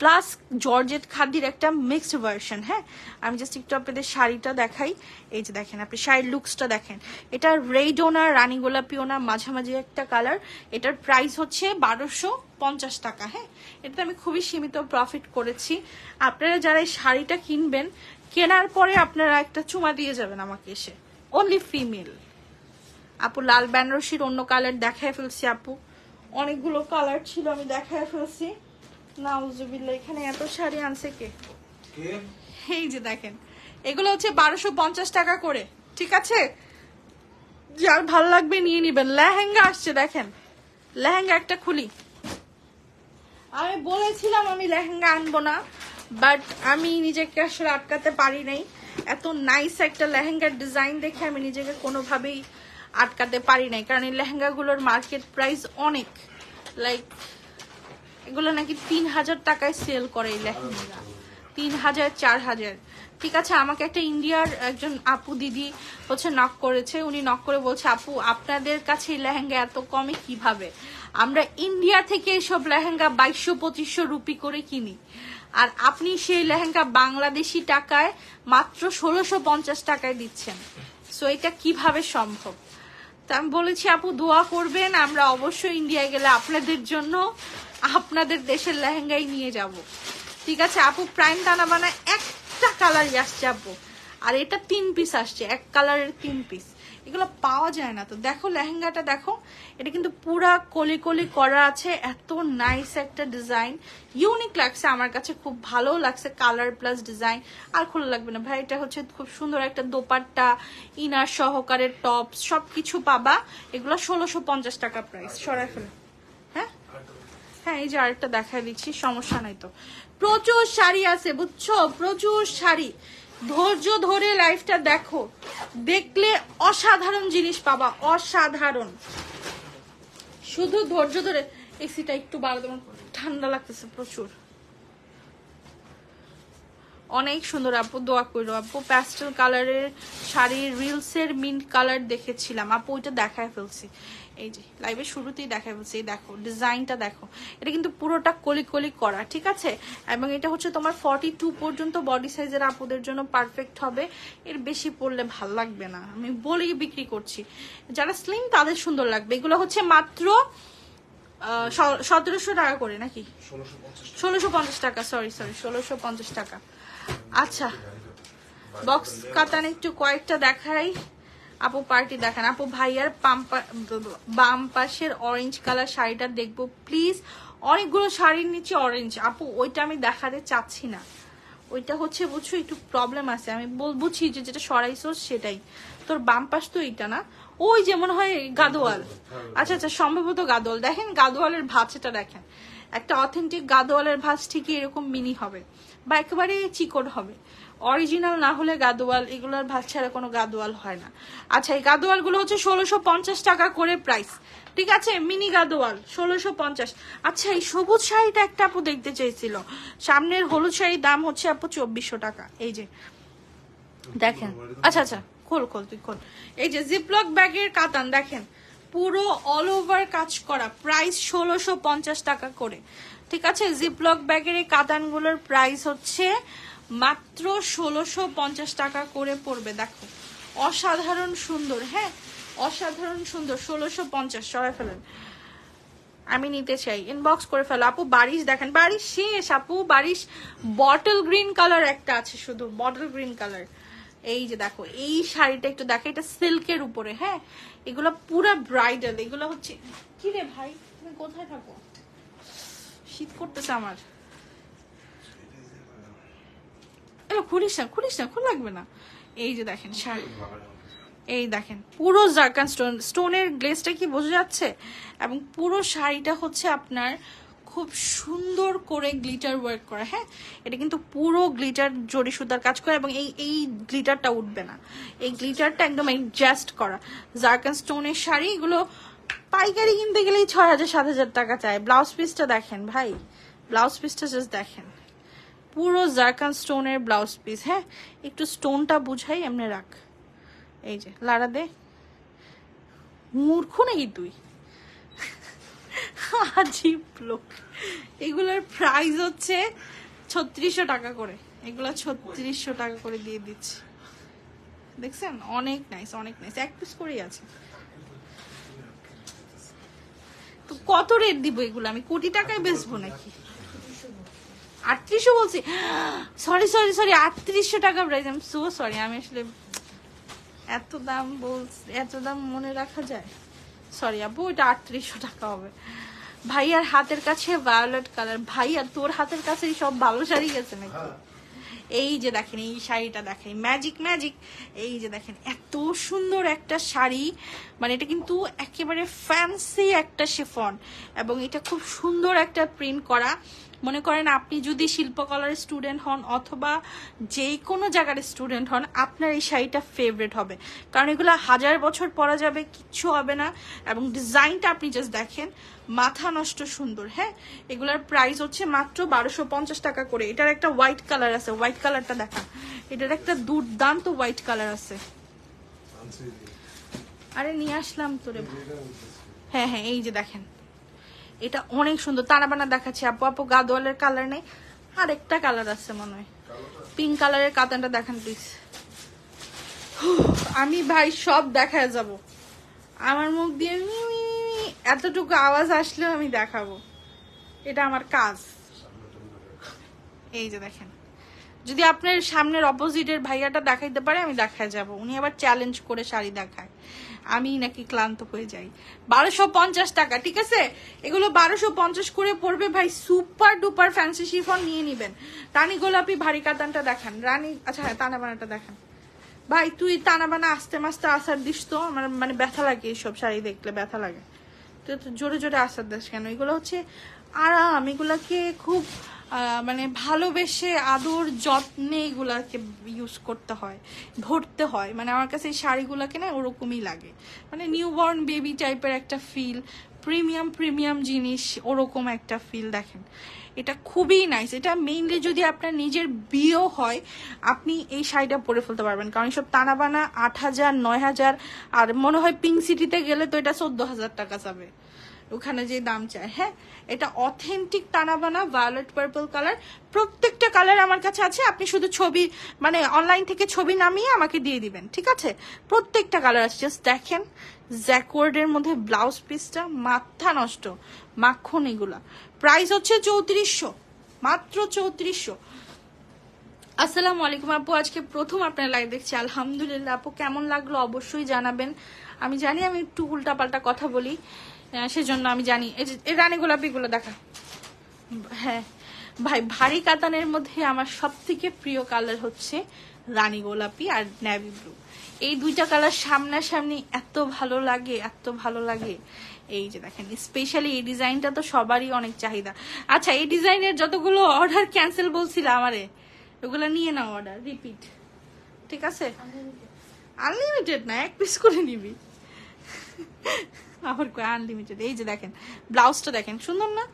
প্লাস জর্জেট খাদ্যের একটা মিক্সড ভার্সন। হ্যাঁ, আমি জাস্ট একটু আপনাদের শাড়িটা দেখাই। এই যে দেখেন, আপনি শাড়ির লুকসটা দেখেন, এটা রেডও না রানী গোলাপিও না, মাঝামাঝি একটা কালার। এটার প্রাইস হচ্ছে 1250 টাকা। হ্যাঁ, এটাতে আমি খুবই সীমিত প্রফিট করেছি। আপনারা যারা এই শাড়িটা কিনবেন, কেনার পরে আপনারা একটা চুমা দিয়ে যাবেন আমাকে এসে, অনলি ফিমেল। আপু লাল বেনারসির অন্য কালার দেখায় ফেলছি আপু, অনেকগুলো কালার ছিল আমি দেখায় ফেলছি। নাউজুবিল্লাহ, এখানে এত শাড়ি আনছে কে? এই যে দেখেন, এগুলো হচ্ছে 1250 টাকা করে, ঠিক আছে? যার ভালো লাগবে নিয়ে নিবেন। লেহেঙ্গা আসছে দেখেন, লেহেঙ্গা একটা খুলি। আমি বলেছিলাম আমি লেহেঙ্গা আনবো না, বাট আমি নিজেকে আসলে আটকাতে পারি নাই। এত নাইস একটা লেহেঙ্গার ডিজাইন দেখে আমি নিজেকে কোনোভাবেই আটকাতে পারি নাই, কারণ এই লেহেঙ্গাগুলোর মার্কেট প্রাইস অনেক, লাইক এগুলো নাকি 3000 টাকায় সেল করে এই লেহেঙ্গা, 3000 4000। ঠিক আছে, আমাকে একটা ইন্ডিয়ার একজন আপু দিদি হচ্ছে নক করেছে, উনি নক করে বলছে আপু আপনাদের কাছে এই লেহেঙ্গা এত কমে কিভাবে? আমরা ইন্ডিয়া থেকে এইসব লেহেঙ্গা 2200-2500 রুপি করে কিনি, আর আপনি সেই লেহেঙ্গা বাংলাদেশি টাকায় মাত্র 1650 টাকায় দিচ্ছেন। সো এটা কিভাবে সম্ভব? তা আমি বলেছি আপু দোয়া করবেন, আমরা অবশ্যই ইন্ডিয়ায় গেলে আপনাদের জন্য আপনাদের দেশের লেহেঙ্গাই নিয়ে যাব, ঠিক আছে আপু? প্রাইম তানাবানা একটা কালারই আসছে আপু, আর এটা 3 পিস আসছে, এক কালারের 3 পিস, এগুলো পাওয়া যায় না। তো দেখো লেহেঙ্গাটা দেখো, এটা কিন্তু পুরা কলি কলি করা আছে, এত নাইস একটা ডিজাইন, ইউনিক লাগছে আমার কাছে, খুব ভালো লাগছে কালার প্লাস ডিজাইন। আর খোলা লাগবে না ভাই, এটা হচ্ছে খুব সুন্দর একটা দোপাট্টা, ইনার সহকারে টপ সবকিছু পাবা। এগুলো 1650 টাকা প্রাইস। সরাই ফেলে, হ্যাঁ হ্যাঁ, এই যে আরেকটা দেখাই দিচ্ছি, সমস্যা নাই তো। প্রচুর শাড়ি আছে বুঝছো, প্রচুর শাড়ি, ধৈর্য ধরে লাইফটা দেখো, দেখলে অসাধারণ জিনিস পাবা, অসাধারণ। শুধু ধৈর্য ধরে। এসিটা একটু বাড়া, তোমার ঠান্ডা লাগতেছে প্রচুর। অনেক সুন্দর আপু, দোয়া করো আপু। প্যাস্টেল কালারের শাড়ির রিলসের মিন্ট কালার দেখেছিলাম আপু, ওইটা দেখায় ফেলছি, এই যে লাইভের শুরুতেই দেখায় ফেলছি। এই দেখো ডিজাইনটা দেখো, এটা কিন্তু পুরোটা কলি কলি করা, ঠিক আছে? এবং এটা হচ্ছে তোমার 42 পর্যন্ত বডি সাইজের আপুদের জন্য পারফেক্ট হবে, এর বেশি পরলে ভাল লাগবে না, আমি বলেই বিক্রি করছি। যারা স্লিম তাদের সুন্দর লাগবে। এগুলো হচ্ছে মাত্র 1700 টাকা করে, নাকি 1650 টাকা, সরি 1650 টাকা। আচ্ছা, বক্স কাতান একটু কয়েকটা দেখাই আপু, পার্টি দেখান আপু। ভাইয়ার বাম পাশের অরেঞ্জ কালার শাড়িটা দেখবো প্লিজ। অনেকগুলো শাড়ির নিচে অরেঞ্জ আপু, ওইটা আমি দেখাতে চাচ্ছি না, ওইটা হচ্ছে বুঝছো একটু প্রবলেম আছে, আমি বুঝি যে যেটা সরাইছো সেটাই। তোর বাম পাশ তো এইটা না, ওই যে মনে হয় গাদোয়াল। আচ্ছা আচ্ছা, সম্ভবত গাদোয়াল। দেখেন গাদোয়ালের ভাঁজটা দেখেন, একটা অথেন্টিক গাদোয়ালের ভাঁজ ঠিকই এরকম মিনি হবে বা একেবারে চিকন হবে, অরিজিনাল না হলে গাদোয়াল, এগুলোর ভাঁজ ছাড়া কোনো গাদোয়াল হয় না। আচ্ছা, এই গাদোয়াল গুলো হচ্ছে 1650 টাকা করে প্রাইস, ঠিক আছে? মিনি গাদোয়াল 1650। আচ্ছা, এই সবুজ শাড়িটা একটা আপু দেখতে চাইছিল, সামনের হলুদ শাড়ির দাম হচ্ছে আপু 2400 টাকা। এই যে দেখেন, আচ্ছা আচ্ছা, খোল খোল তুই খোল। এই যে জিপলক ব্যাগের কাতান দেখেন, পুরো অল ওভার কাজ করা, প্রাইস 1650 টাকা করে, ঠিক আছে? জিপলক ব্যাগের এই কাতানগুলোর প্রাইস হচ্ছে মাত্র 1650 টাকা করে পড়বে। দেখো অসাধারণ সুন্দর, হ্যাঁ অসাধারণ সুন্দর, 1650। সরাই ফেলেন, আমি নিতে চাই, ইনবক্স করে ফেলো আপু। বারিশ দেখেন, বারিশ শেষ আপু, বারিশ বটল গ্রিন কালার একটা আছে, শুধু বটল গ্রিন কালার, এই যে দেখো এই শাড়িটা একটু দেখো, এটা সিল্কের উপরে, হ্যাঁ এগুলো পুরো ব্রাইডাল। এগুলো হচ্ছে কি রে ভাই, তুমি কোথায় থাকো? শীত করতেছে আমার। খুলিস না খুলিস না, খুল লাগবে না। এই যে দেখেন শাড়ি, এই দেখেন পুরো জারকান স্টোন, স্টোনের গ্লেজটা কি বোঝা যাচ্ছে? এবং পুরো শাড়িটা হচ্ছে আপনার খুব সুন্দর করে গ্লিটার ওয়ার্ক করা। হ্যাঁ এটা কিন্তু পুরো গ্লিটার জড়ি সুতার কাজ করে, এবং এই গ্লিটারটা উঠবে না, এই গ্লিটারটা একদম অ্যাডজাস্ট করা। জারকান স্টোনের শাড়ি এগুলো পাইকারি কিনতে গেলেই 6,000-7,000 টাকা চায়। ব্লাউজ পিসটা দেখেন ভাই, ব্লাউজ পিসটা জাস্ট দেখেন, পুরো জারকান স্টোনের ব্লাউজ পিস। হ্যাঁ একটু স্টোনটা বুঝাই, এমনি রাখ। এই যে লাড়া দে, মূর্খ নাকি তুই? আজীব লোক। এগুলোর প্রাইস হচ্ছে 3600 টাকা করে, এগুলো 3600 টাকা করে দিয়ে দিচ্ছি। দেখছেন অনেক নাইস, অনেক নাইস, এক পিস করেই আছে। তো কত রেট দিব এগুলো? আমি কোটি টাকায় বেচবো নাকি? 3800 বলছি, সরি সরি সরি, 3800 টাকা price. I am so sorry, আমি আসলে এত দাম বলছি, এত দাম মনে রাখা যায়? সরি আপু, এটা 3800 টাকা হবে। ভাইয়ার হাতের কাছে ভায়োলেট কালার। ভাইয়া তোর হাতের কাছে সব ভালো শাড়ি গেছে নাকি? এই যে দেখেন এই শাড়িটা দেখেন, ম্যাজিক ম্যাজিক। এই যে দেখেন এত সুন্দর একটা শাড়ি, মানে এটা কিন্তু একেবারে ফ্যান্সি একটা শিফন, এবং এটা খুব সুন্দর একটা প্রিন্ট করা। মনে করেন আপনি যদি শিল্পকলার স্টুডেন্ট হন অথবা যে কোনো জায়গার স্টুডেন্ট হন, আপনার এই শাড়িটা ফেভারিট হবে, কারণ এগুলো 1000 বছর পরা যাবে, কিচ্ছু হবে না। এবং ডিজাইনটা আপনি জাস্ট দেখেন, মাথা নষ্ট সুন্দর। হ্যাঁ এগুলার প্রাইস হচ্ছে মাত্র 1250 টাকা করে। এটার একটা হোয়াইট কালার আছে, হোয়াইট কালারটা দেখা, এটার একটা দুর্দান্ত হোয়াইট কালার আছে। আরে নিয়ে আসলাম তোরে। হ্যাঁ হ্যাঁ এই যে দেখেন, এটা অনেক সুন্দর। তারাবানা দেখাচ্ছি আপু, আপু গাদোয়ালের কালার নেই, আর একটা কালার আছে মনে হয়, পিঙ্ক কালারের কাতানটা দেখান প্লিজ। আমি ভাই সব দেখায় যাব, আমার মুখ দিয়ে এতটুকু আওয়াজ আসলেও আমি দেখাবো, এটা আমার কাজ। এই যে দেখেন, যদি আপনার সামনের অপোজিটের ভাইয়াটা দেখাইতে পারে আমি দেখায় যাব, উনি আবার চ্যালেঞ্জ করে শাড়ি দেখায়, আমি নাকি ক্লান্ত হয়ে যাই। 1250 টাকা, ঠিক আছে এগুলো 1250 করে পড়বে ভাই। সুপার ডুপার ফ্যান্সি শিফন নিয়ে নিবেন। রানী গোলাপি ভারী কাতানটা দেখান, রানী, আচ্ছা হ্যাঁ তানাবানাটা দেখান। ভাই তুই তানাবানা আস্তে মাস্তে আসার দিস তো, আমার মানে ব্যথা লাগে এইসব শাড়ি দেখলে, ব্যথা লাগে। তো জোরে জোরে আসার দিস কেন? এগুলো হচ্ছে আরাম, এগুলাকে খুব মানে ভালোবেসে আদর যত্নে এগুলাকে ইউজ করতে হয়, ধরতে হয়। মানে আমার কাছে এই শাড়িগুলোকে না ওরকমই লাগে, মানে নিউবর্ন বেবি টাইপের একটা ফিল, প্রিমিয়াম প্রিমিয়াম জিনিস, ওরকম একটা ফিল। দেখেন এটা খুবই নাইস। এটা মেইনলি যদি আপনার নিজের বিয়েও হয়, আপনি এই শাড়িটা পরে ফেলতে পারবেন, কারণ সব তানাবানা 8000 9000, আর মনে হয় পিঙ্ক সিটিতে গেলে তো এটা 14,000 টাকা যাবে, ওখানে যে দাম চায়। হ্যাঁ এটা অথেন্টিক তানাবানা ভায়োলেট পার্পল কালার, প্রত্যেকটা কালার আমার কাছে আছে। আপনি শুধু ছবি, মানে অনলাইন থেকে ছবি নামিয়ে আমাকে দিয়ে দিবেন, ঠিক আছে? প্রত্যেকটা কালার আছে, জাস্ট দেখেন জ্যাকওয়ার্ডের মধ্যে ব্লাউজ পিসটা মাথা নষ্ট মাখন। এগুলা প্রাইস হচ্ছে 3400, মাত্র 3400। আসসালামু আলাইকুম আপু, আজকে প্রথম আপনার লাইভ দেখছি, আলহামদুলিল্লাহ। আপু কেমন লাগলো অবশ্যই জানাবেন। আমি জানি আমি একটু উল্টাপাল্টা কথা বলি, সেজন্য আমি জানি। এই রানী গোলাপিগুলো দেখা। হ্যাঁ ভাই ভারী কাতানের মধ্যে আমার সব থেকে প্রিয় কালার হচ্ছে রানী গোলাপি আর নেভি ব্লু। এই দুইটা কালার সামনাসামনি এত ভালো লাগে, এত ভালো লাগে। এই যে দেখেন স্পেশালি এই ডিজাইনটা তো সবারই অনেক চাহিদা। আচ্ছা এই ডিজাইনের যতগুলো অর্ডার ক্যান্সেল বলছিল আমারে, ওগুলো নিয়ে নাও অর্ডার, রিপিট, ঠিক আছে? আনলিমিটেড না, এক পিস করে নিবি আবার কয় আনলিমিটেড। এই যে দেখেন ব্লাউজটা দেখেন, সুন্দর না?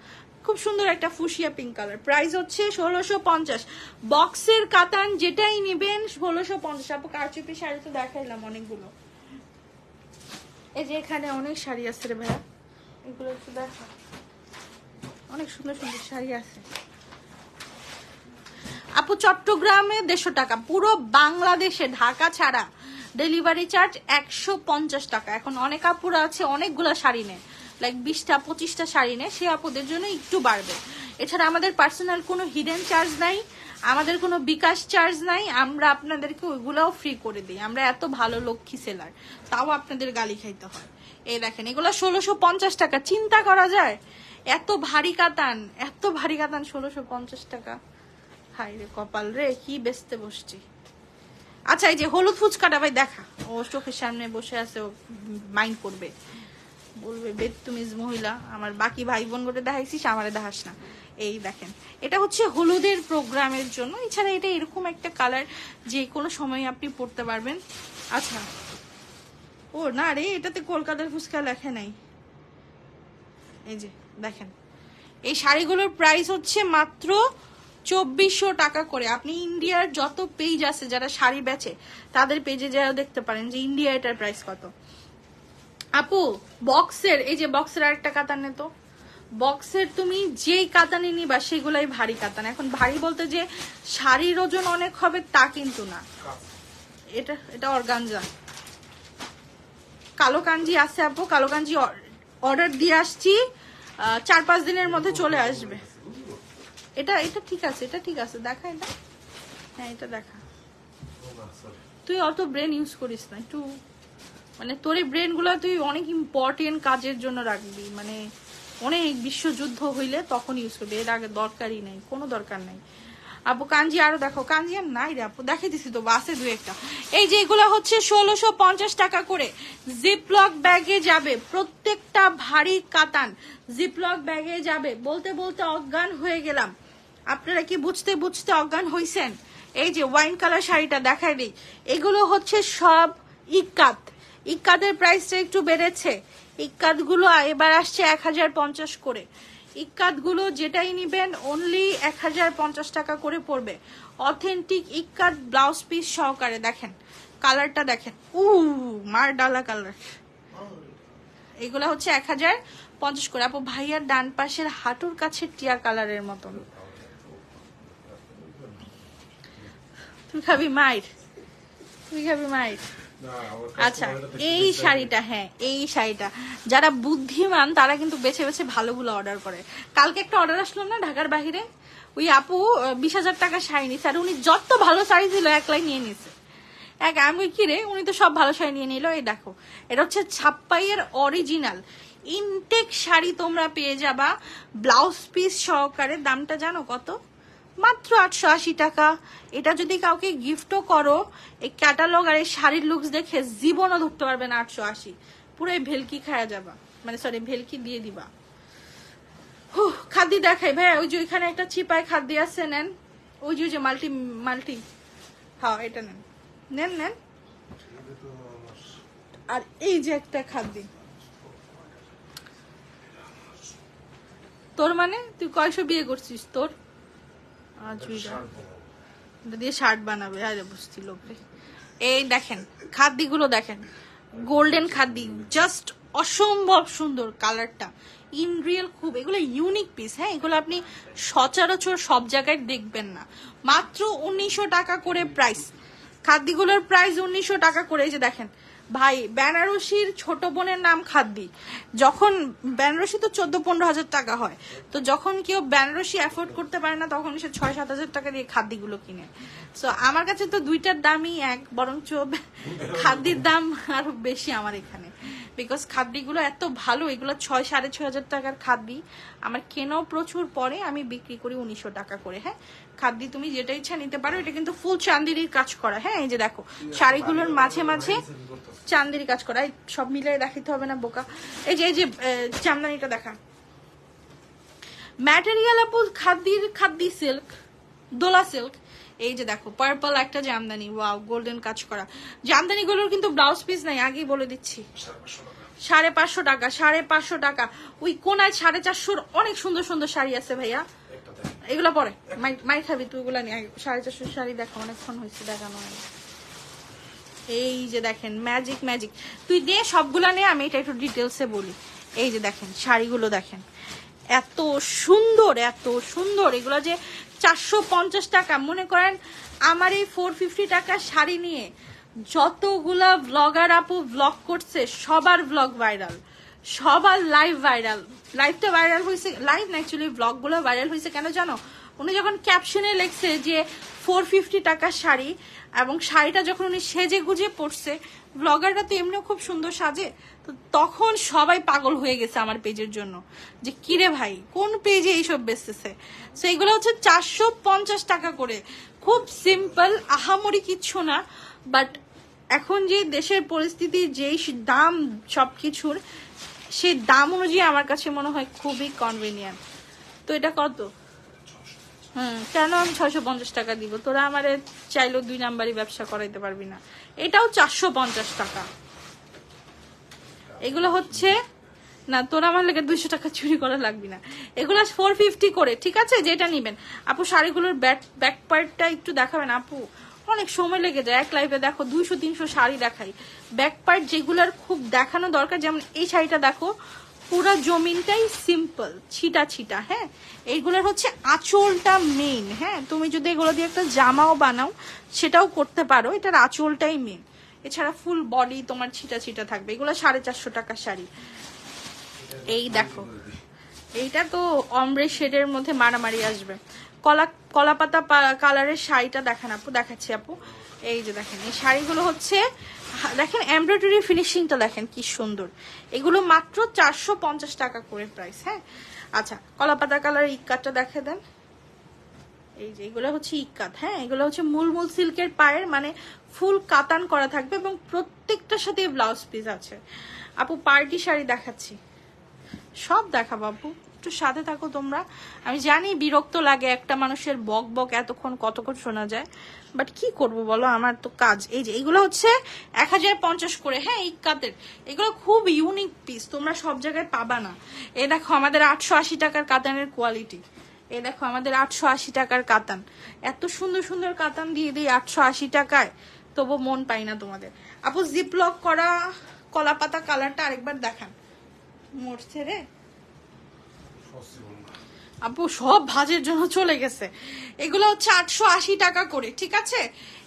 খুব সুন্দর একটা ফুশিয়া পিঙ্ক কালার। প্রাইস হচ্ছে 1650। বক্সের কাতান যেটাই নিবেন 1650। আপু কারচুপি শাড়ি তো দেখাইলাম অনেকগুলো। এই যে এখানে অনেক শাড়ি আছে রে ভাইয়া, এগুলো একটু দেখা, অনেক সুন্দর সুন্দর শাড়ি আছে। আপু চট্টগ্রামে 150 টাকা, পুরো বাংলাদেশে ঢাকা ছাড়া ডেলিভারি চার্জ 150 টাকা। এখন অনেক আপুরা আছে অনেকগুলা শাড়ি নেয়, লাইক 20টা 25টা শাড়ি নেয়, সে আপুদের জন্য একটু বাড়বে। এছাড়া আমাদের পার্সোনাল কোনো হিডেন চার্জ নাই, আমাদের কোনো বিকাশ চার্জ নাই, আমরা আপনাদেরকে ওইগুলাও ফ্রি করে দিই। আমরা এত ভালো লক্ষ্মী সেলার, তাও আপনাদের গালি খাইতে হয়। এই দেখেন এগুলো 1650 টাকা, চিন্তা করা যায়? এত ভারী কাতান, এত ভারী কাতান 1650 টাকা। হাই রে কপাল রে, কি বেচতে বসছি। আচ্ছা এই যে হলুদ ফুচকাটা ভাই দেখা, ও চোখের সামনে বসে আছে, ও মাইন্ড করবে, বলবে বেদতুমিজ মহিলা, আমার বাকি ভাই বোন করে দেখাইছিস, আমারে দেখাস না। এই দেখেন এটা হচ্ছে হলুদের প্রোগ্রামের জন্য, এছাড়া এটা এরকম একটা কালার যে কোনো সময় আপনি পরতে পারবেন। আচ্ছা ও না রে, এটাতে কলকাতার ফুচকা লেখা নাই। এই যে দেখেন এই শাড়িগুলোর প্রাইস হচ্ছে মাত্র 2400 টাকা করে। আপনি ইন্ডিয়ার যত পেজ আছে যারা শাড়ি বেচে তাদের পেজে যারা দেখতে পারেন যে ইন্ডিয়া এটার প্রাইস কত। আপু বক্সের, এই যে বক্সের আরেকটা কাতান নে তো, বক্সের তুমি যেই কাতানে নিবা সেগুলাই ভারী কাতান। এখন ভারী বলতে যে শাড়ির ওজন অনেক হবে তা কিন্তু না। এটা এটা অর্গানজা কালো কাঞ্জি আছে আপু, কালো কাঞ্জি অর্ডার দিয়ে আসছি, 4-5 দিনের মধ্যে চলে আসবে। এটা এটা ঠিক আছে, এটা ঠিক আছে, দেখা এটা, হ্যাঁ এটা দেখা। তুই অত ব্রেন ইউজ করিস না, একটু মানে তোর এই ব্রেন গুলো তুই অনেক ইম্পর্টেন্ট কাজের জন্য রাখবি, মানে অনেক বিশ্বযুদ্ধ হইলে তখন ইউজ করবি, এর আগে দরকারই নেই, কোনো দরকার নেই। আপু কাঞ্জি আরো দেখো, কাঞ্জি আর নাই রে আপু, দেখাই দিছি তো বাসে 2-1টা। এই যে এগুলো হচ্ছে 1650 টাকা করে, জিপলক ব্যাগে যাবে, প্রত্যেকটা ভারী কাতান জিপলক ব্যাগে যাবে। বলতে বলতে অজ্ঞান হয়ে গেলাম, আপনারা কি বুঝতে বুঝতে অজ্ঞান হইছেন? এই যে ওয়াইন কালার শাড়িটা দেখাই দিই, এগুলো হচ্ছে সব ইক্কাত, ইক্কাতের প্রাইসটা একটু বেড়েছে। ইক্কাত গুলো এবার আসছে 1050 করে। ইক্কাত গুলো যেটাই নিবেন অনলি 1050 টাকা করে পড়বে। অথেন্টিক ইক্কাত ব্লাউজ পিস সহকারে। দেখেন কালারটা দেখেন, মার ডালা কালার। এগুলো হচ্ছে 1050 করে। আপু ভাইয়ার ডান পাশের হাঁটুর কাছে টিয়া কালারের মতন। তুই খাবি মাইর, তুই খাবি মাইর। আচ্ছা এই শাড়িটা, হ্যাঁ এই শাড়িটা যারা বুদ্ধিমান তারা কিন্তু বেছে বেছে ভালোগুলো অর্ডার করে। কালকে একটা অর্ডার আসলো না ঢাকার বাহিরে, ওই আপু 20,000 টাকা শাড়ি নিছে, আর উনি যত ভালো শাড়ি ছিল একলাই নিয়ে নিছে। আমি কি রে, উনি তো সব ভালো শাড়ি নিয়ে নিল। এই দেখো এটা হচ্ছে ছাপ্পাইয়ের অরিজিনাল ইনটেক শাড়ি, তোমরা পেয়ে যাবা ব্লাউজ পিস সহকারে। দামটা জানো কত? মাত্র 880 টাকা। এটা যদি কাউকে গিফটও করো, এই ক্যাটালগ আর এই শাড়ির লুকস দেখে জীবনও ধরতে পারবে না 880, পুরো ভেলকি খায়া যাবা, মানে সরি ভেলকি দিয়ে দিবা। খাদ্য দেখাই ভাই, ওই যে ওইখানে একটা চিপায় খাদ্য আছে, নেন। ওই যে মাল্টি মাল্টি, হ্যাঁ এটা নেন, নেন নেন। আর এই যে একটা খাদ্য, তোর মানে তুই কয়শো বিয়ে করছিস? তোর দিয়ে শার্ট বানাবে, আরে বুঝছি লোকে। এই দেখেন খাদ্যগুলো দেখেন, গোল্ডেন খাদ্য, জাস্ট অসম্ভব সুন্দর কালারটা, ইন রিয়েল খুব, এগুলো ইউনিক পিস। হ্যাঁ এগুলো আপনি সচরাচর সব জায়গায় দেখবেন না। মাত্র 1900 টাকা করে প্রাইস, খাদ্যগুলোর প্রাইস 1900 টাকা করে। এই যে দেখেন ভাই, বেনারসির ছোট বোনের নাম খাদ্যি। যখন বেনারসি তো 14-15 হাজার টাকা হয়, তো যখন কেউ বেনারসি অ্যাফোর্ড করতে পারে না তখন সে 6-7 হাজার টাকা দিয়ে খাদ্যগুলো কিনে। সো আমার কাছে তো দুইটার দামই এক, বরঞ্চ খাদ্যের দাম আরো বেশি আমার এখানে, বিকজ খাদ্যগুলো এত ভালো। এগুলো 6-6.5 হাজার টাকার খাদ্য, আমার কেনাও প্রচুর, পরে আমি বিক্রি করি 1900 টাকা করে। হ্যাঁ খাদ্য তুমি যেটা ইচ্ছা নিতে পারো, এটা কিন্তু ফুল চান্দেরির কাজ করা। হ্যাঁ এই যে দেখো শাড়িগুলোর মাঝে মাঝে চান্দেরি কাজ করা, সব মিলাই দেখাতে হবে না বোকা। এই যে জামদানিটা দেখা, ম্যাটেরিয়াল আপু খাদ্য সিল্ক, দোলা সিল্ক। এই যে দেখো পার্পল একটা জামদানি, ওয়াও গোল্ডেন কাজ করা। জামদানি গুলোর কিন্তু ব্লাউজ পিস নাই, আগেই বলে দিচ্ছি। 550 টাকা, 550 টাকা। ওই কোনায় 450 অনেক সুন্দর সুন্দর শাড়ি আছে ভাইয়া, এগুলো পরে মাই খাবি তুই, এগুলা নিয়ে 450 শাড়ি দেখো, অনেকক্ষণ হয়েছে দেখানো হয়। এই যে দেখেন ম্যাজিক ম্যাজিক, তুই দিয়ে সবগুলা নিয়ে আমি এটা একটু ডিটেলসে বলি। এই যে দেখেন শাড়িগুলো দেখেন, এত সুন্দর এত সুন্দর। এগুলো যে 450 টাকা, মনে করেন আমার এই 450 টাকা শাড়ি নিয়ে যতগুলা ব্লগার আপু ব্লগ করছে সবার ব্লগ ভাইরাল, সবার লাইভ ভাইরাল। লাইভটা ভাইরাল হয়েছে, লাইভ না অ্যাকচুয়ালি ব্লগগুলো ভাইরাল হয়েছে কেন জানো? উনি যখন ক্যাপশনে লিখছে যে 450 টাকার শাড়ি, এবং শাড়িটা যখন উনি সেজে গুজে পরছে, ব্লগাররা তো এমনিও খুব সুন্দর সাজে, তো তখন সবাই পাগল হয়ে গেছে আমার পেজের জন্য যে কিরে ভাই কোন পেজে এইসব বেচতেছে। তো এগুলো হচ্ছে 450 টাকা করে, খুব সিম্পল, আহামরি কিচ্ছু না। বাট এখন যে দেশের পরিস্থিতি, যেই দাম সবকিছুর, সেই দাম অনুযায়ী আমার কাছে মনে হয় খুবই কনভিনিয়েন্ট। তো এটা কত? কেন আমি 650 টাকা দিব? তোরা আমারে চাইলেও 2 নাম্বারই ব্যবসা করাইতে পারবি না। এটাও 450 টাকা। এগুলো হচ্ছে না, তোরা আমার লেগে 200 টাকা চুরি করা লাগবে না। এগুলো 450 করে, ঠিক আছে? যেটা নিবেন আপু। শাড়িগুলোর ব্যাক পার্টটা একটু দেখাবেন আপু, অনেক সময় লেগে যায়। এক লাইভে দেখো 200-300 শাড়ি দেখাই, ব্যাক পার্ট যেগুলোর খুব দেখানো দরকার, যেমন এই শাড়িটা দেখো, পুরো জমিনটাই সিম্পল, ছিটা ছিটা। হ্যাঁ, এইগুলোর হচ্ছে আঁচলটা মেইন। হ্যাঁ, তুমি যদি এগুলো দিয়ে একটা জামাও বানাও সেটাও করতে পারো, এটার আঁচলটাই মেইন। এছাড়া ফুল বডি তোমার ছিটা ছিটা থাকবে। এগুলো 450 টাকার শাড়ি। এই দেখো, এইটা তো অমব্রে শেডের মধ্যে মারামারি আসবে। কলাপাতা কালারের শাড়িটা দেখেন আপু, দেখাচ্ছি আপু। এই যে দেখেন, এই শাড়িগুলো হচ্ছে, দেখেন এমব্রয়ডারি ফিনিশিংটা দেখেন কি সুন্দর। এগুলো মাত্র 450 টাকা করে প্রাইস। হ্যাঁ, আচ্ছা, কলাপাতা কালারের ইক্কাতটা দেখে দেন। এই যে এগুলো হচ্ছে ইক্কাত। হ্যাঁ, এগুলো হচ্ছে মূল সিল্কের পায়ের, মানে ফুল কাতান করা থাকবে, এবং প্রত্যেকটার সাথে ব্লাউজ পিস আছে। আপু পার্টি শাড়ি দেখাচ্ছি, সব দেখাবো আপু, একটু সাথে থাকো তোমরা। আমি জানি বিরক্ত লাগে একটা মানুষের বক বক এতক্ষণ কতক্ষণ শোনা যায়, বাট কি করব বলো, আমার তো কাজ। এই যে এগুলো হচ্ছে 1050 করে। হ্যাঁ, ইক্কাতের এগুলো খুব ইউনিক পিস, তোমরা সব জায়গায় পাবা না। এই দেখো আমাদের 880 টাকার কাতানের কোয়ালিটি। এই দেখো আমাদের 880 টাকার কাতান, এত সুন্দর সুন্দর কাতান দিয়ে দিই 880 টাকায়, তবু মন পাই না তোমাদের। আপু জিপলক করা কলাপাতা কালারটা আরেকবার দেখান। মরছে রে আপু, সব ভাজের জন্য চলে গেছে। এগুলো হচ্ছে 880 টাকা করে, ঠিক আছে?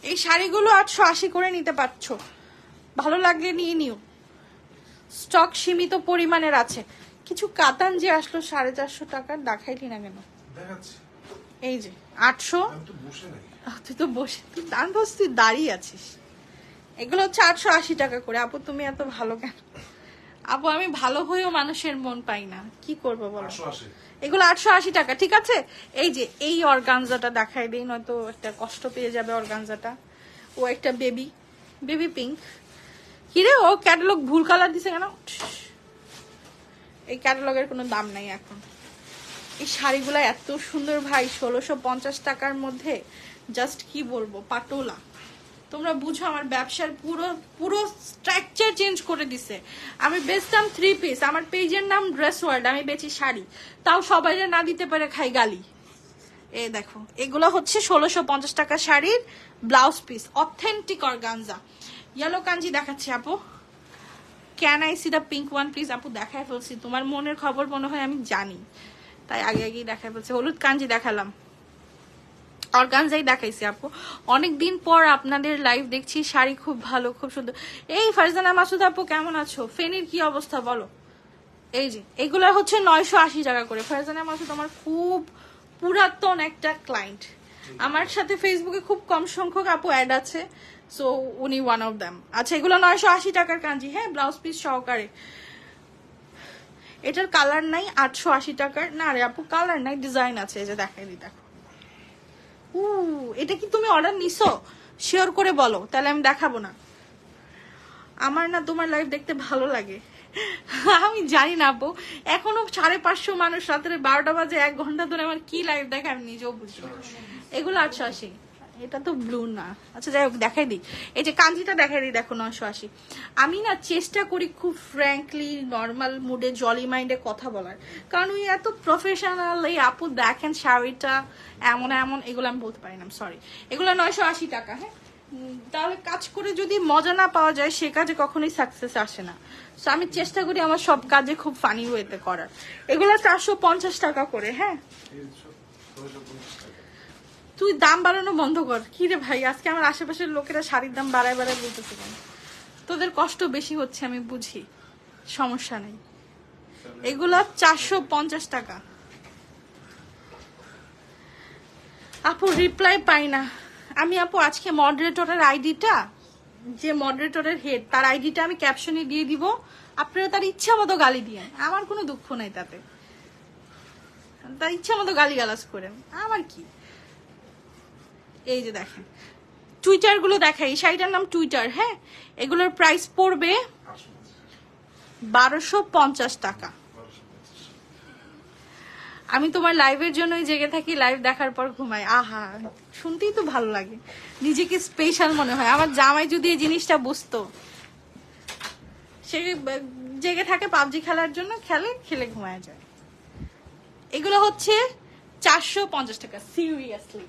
এই শাড়িগুলো 880 করে নিতে পারছো, ভালো লাগলে নিয়ে নিও। স্টক সীমিত পরিমাণের আছে। কিছু কাতান যে আসলো 450 টাকার, দেখাইলি না কেন? এই যে 800। তুই তো বসে, তুই তুই দাঁড়িয়ে আছিস। এগুলো হচ্ছে 880 টাকা করে। আপু তুমি এত ভালো কেন? আপু আমি ভালো হয়েও মানুষের মন পাই না, কি করবো বলো? এগুলো 880 টাকা, ঠিক আছে? এই যে এই অর্গানজাটা দেখাই দিই, নয়তো একটা কষ্ট পেয়ে যাবে অর্গানজাটা। ও একটা বেবি পিঙ্ক। কিরে, ও ক্যাটালগ ভুল কালার দিছে কেন? এই ক্যাটালগের কোনো দাম নাই এখন। এই শাড়িগুলো এত সুন্দর ভাই, 1650 টাকার মধ্যে, জাস্ট কি বলবো, পাটোলা। তোমরা বুঝো আমার ব্যবসার পুরো স্ট্রাকচার চেঞ্জ করে দিছে। আমি বেচতাম 3 পিস, আমার পেজের নাম ড্রেস ওয়ার্ল্ড, আমি বেচি শাড়ি, তাও সবাই না দিতে পারে খাই গালি। এই দেখো, এগুলো হচ্ছে 1650 টাকা শাড়ির blouse piece, authentic organza. Yellow কাঞ্জি দেখাচ্ছি আপু। Can I see the pink one please? আপু দেখায় ফেলছি, তোমার মনের খবর মনে হয় আমি জানি, তাই আগেই দেখায় ফেলছি। হলুদ কাঞ্জি দেখালাম, অর্গানজাই দেখাইছি আপু। অনেকদিন পর আপনাদের লাইভ দেখছি, শাড়ি খুব ভালো, খুব সুন্দর। এই ফারজানা মাসুদ আপু কেমন আছো? ফেনীর কি অবস্থা বলো? এই যে এগুলো হচ্ছে 980 টাকা করে। ফারজানা মাসুদ আমার খুব পুরাতন একটা ক্লায়েন্ট, আমার সাথে ফেসবুকে খুব কম সংখ্যক আপু অ্যাড আছে, সো উনি ওয়ান অফ দ্যাম। আচ্ছা, এগুলো 980 টাকার কাঞ্জি। হ্যাঁ, ব্লাউজ পিস সহকারে। এটার কালার নাই, 880 টাকার। না রে আপু, কালার নাই, ডিজাইন আছে। এই যে দেখাই দিই, দেখো। এটা কি তুমি অর্ডার নিছো? শেয়ার করে বলো, তাহলে আমি দেখাবো না। আমার না তোমার লাইভ দেখতে ভালো লাগে। আমি জানি না আপু, এখনো 550 মানুষ রাত্রে 12টা বাজে 1 ঘন্টা ধরে আমার কি লাইভ দেখে আমি নিজেও বুঝি। এগুলো 880, এটা তো ব্লু না। আচ্ছা যাই হোক, দেখাই দিই। এই যে কাঞ্জিটা দেখাই দিই, দেখো 980। আমি না চেষ্টা করি খুব ফ্র্যাঙ্কলি নর্মাল মুডে জলি মাইন্ডে কথা বলার, কারণ ওই এত প্রফেশনাল এই আপু দেখেন শাড়িটা এমন এমন, এগুলো আমি বলতে পারি না, সরি। এগুলো 980 টাকা। হ্যাঁ, তাহলে কাজ করে যদি মজা না পাওয়া যায়, সে কাজে কখনোই সাকসেস আসে না। তো আমি চেষ্টা করি আমার সব কাজে খুব ফানি ওয়েতে করার। এগুলো 450 টাকা করে। হ্যাঁ, তুই দাম বাড়ানো বন্ধ কর। কি রে ভাই, আজকে আমার আশেপাশের লোকেরা শাড়ির দাম বাড়ায় বলতেছে কেন? তোদের কষ্ট বেশি হচ্ছে আমি বুঝি, সমস্যা নেই। এগুলা 450 টাকা। আপু রিপ্লাই পাই না আমি। আপু আজকে মডারেটরের আইডিটা, যে মডারেটরের হেড, তার আইডিটা আমি ক্যাপশনে দিয়ে দিব, আপনারা তার ইচ্ছা মতো গালি দিয়ে, আমার কোনো দুঃখ নাই তাতে, তার ইচ্ছা মতো গালি গালাজ করেন, আমার কি। এই যে দেখেন টুইটার গুলো দেখাই, এই শাড়িটার নাম টুইটার, হ্যাঁ, এগুলোর প্রাইস পড়বে 1250 টাকা। আমি তোমার লাইভের জন্যই জেগে থাকি, লাইভ দেখার পর ঘুমাই। আহা, শুনতেই তো ভালো লাগে, নিজেকে স্পেশাল মনে হয়। আমার জামাই যদি এই জিনিসটা বুঝতো, সে জেগে থাকে পাবজি খেলার জন্য, খেলে ঘুমায় যায়। এগুলো হচ্ছে 450 টাকা। সিরিয়াসলি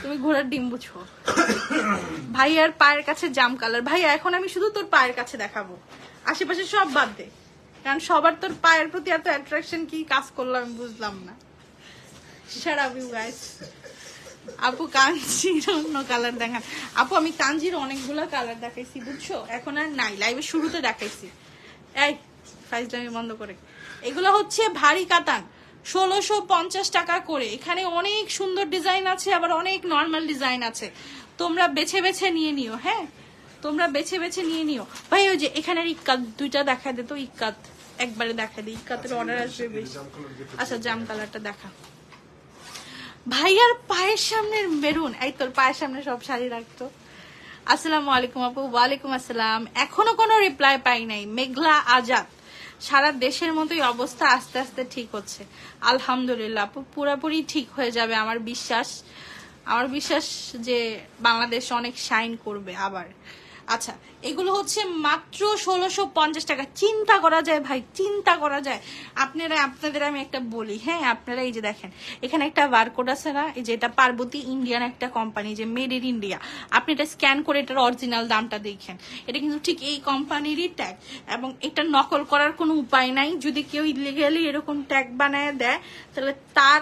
তুমি ঘোড়ার ডিম বুঝো। ভাইয়ার পায়ের কাছে জাম কালার। ভাইয়া এখন আমি শুধু তোর পায়ের কাছে দেখাবো, আশেপাশে সব বাদ দে, কারণ সবার তোর পায়ের প্রতি এত অ্যাট্রাকশন কি কাজ করলো আমি বুঝলাম না। Shut up you guys. আপু কাঞ্জির অন্য কালার দেখান। আপু আমি কাঞ্জির অনেকগুলো কালার দেখাইছি বুঝছো, এখন আর নাই, লাইভের শুরুতে দেখাইছি। এই ফাইজলামি বন্ধ করে। এগুলো হচ্ছে ভারী কাতান, 1650 টাকা করে। এখানে অনেক সুন্দর ডিজাইন আছে, আবার অনেক নর্মাল ডিজাইন আছে, তোমরা বেছে বেছে নিয়ে নিও। হ্যাঁ, তোমরা বেছে বেছে নিয়ে নিও। ভাই ওই যে এখানের ইক্কাত দুইটা দেখা দে তো, ইক্কাত একবারে দেখা দিই, ইক্কাতের অর্ডার আসবে বেশি। আচ্ছা জাম কালারটা দেখা। ভাইয়ার পায়ের সামনের মেরুন, এই তোর পায়ের সামনে সব শাড়ি রাখতো। আসসালামু আলাইকুম আপু। ওয়ালাইকুম আসসালাম। এখনো কোনো রিপ্লাই পাই নাই। মেঘলা আজাদ, সারা দেশের মতোই অবস্থা, আস্তে আস্তে ঠিক হচ্ছে আলহামদুলিল্লাহ আপু, পুরোপুরি ঠিক হয়ে যাবে আমার বিশ্বাস যে বাংলাদেশ অনেক শাইন করবে আবার। আচ্ছা এগুলো হচ্ছে মাত্র 1650 টাকা। চিন্তা করা যায় ভাই, চিন্তা করা যায়। আপনাদের আমি একটা বলি, হ্যাঁ, আপনারা এই যে দেখেন এখানে একটা বারকোড আছে না, এই যে এটা পার্বতী ইন্ডিয়ান একটা কোম্পানি, যে মেড ইন ইন্ডিয়া। আপনি এটা স্ক্যান করে এটার অরিজিনাল দামটা দেখেন, এটা কিন্তু ঠিক এই কোম্পানিরই ট্যাগ, এবং এটা নকল করার কোনো উপায় নাই। যদি কেউ ইলিগালি এরকম ট্যাগ বানায় দেয়, তাহলে তার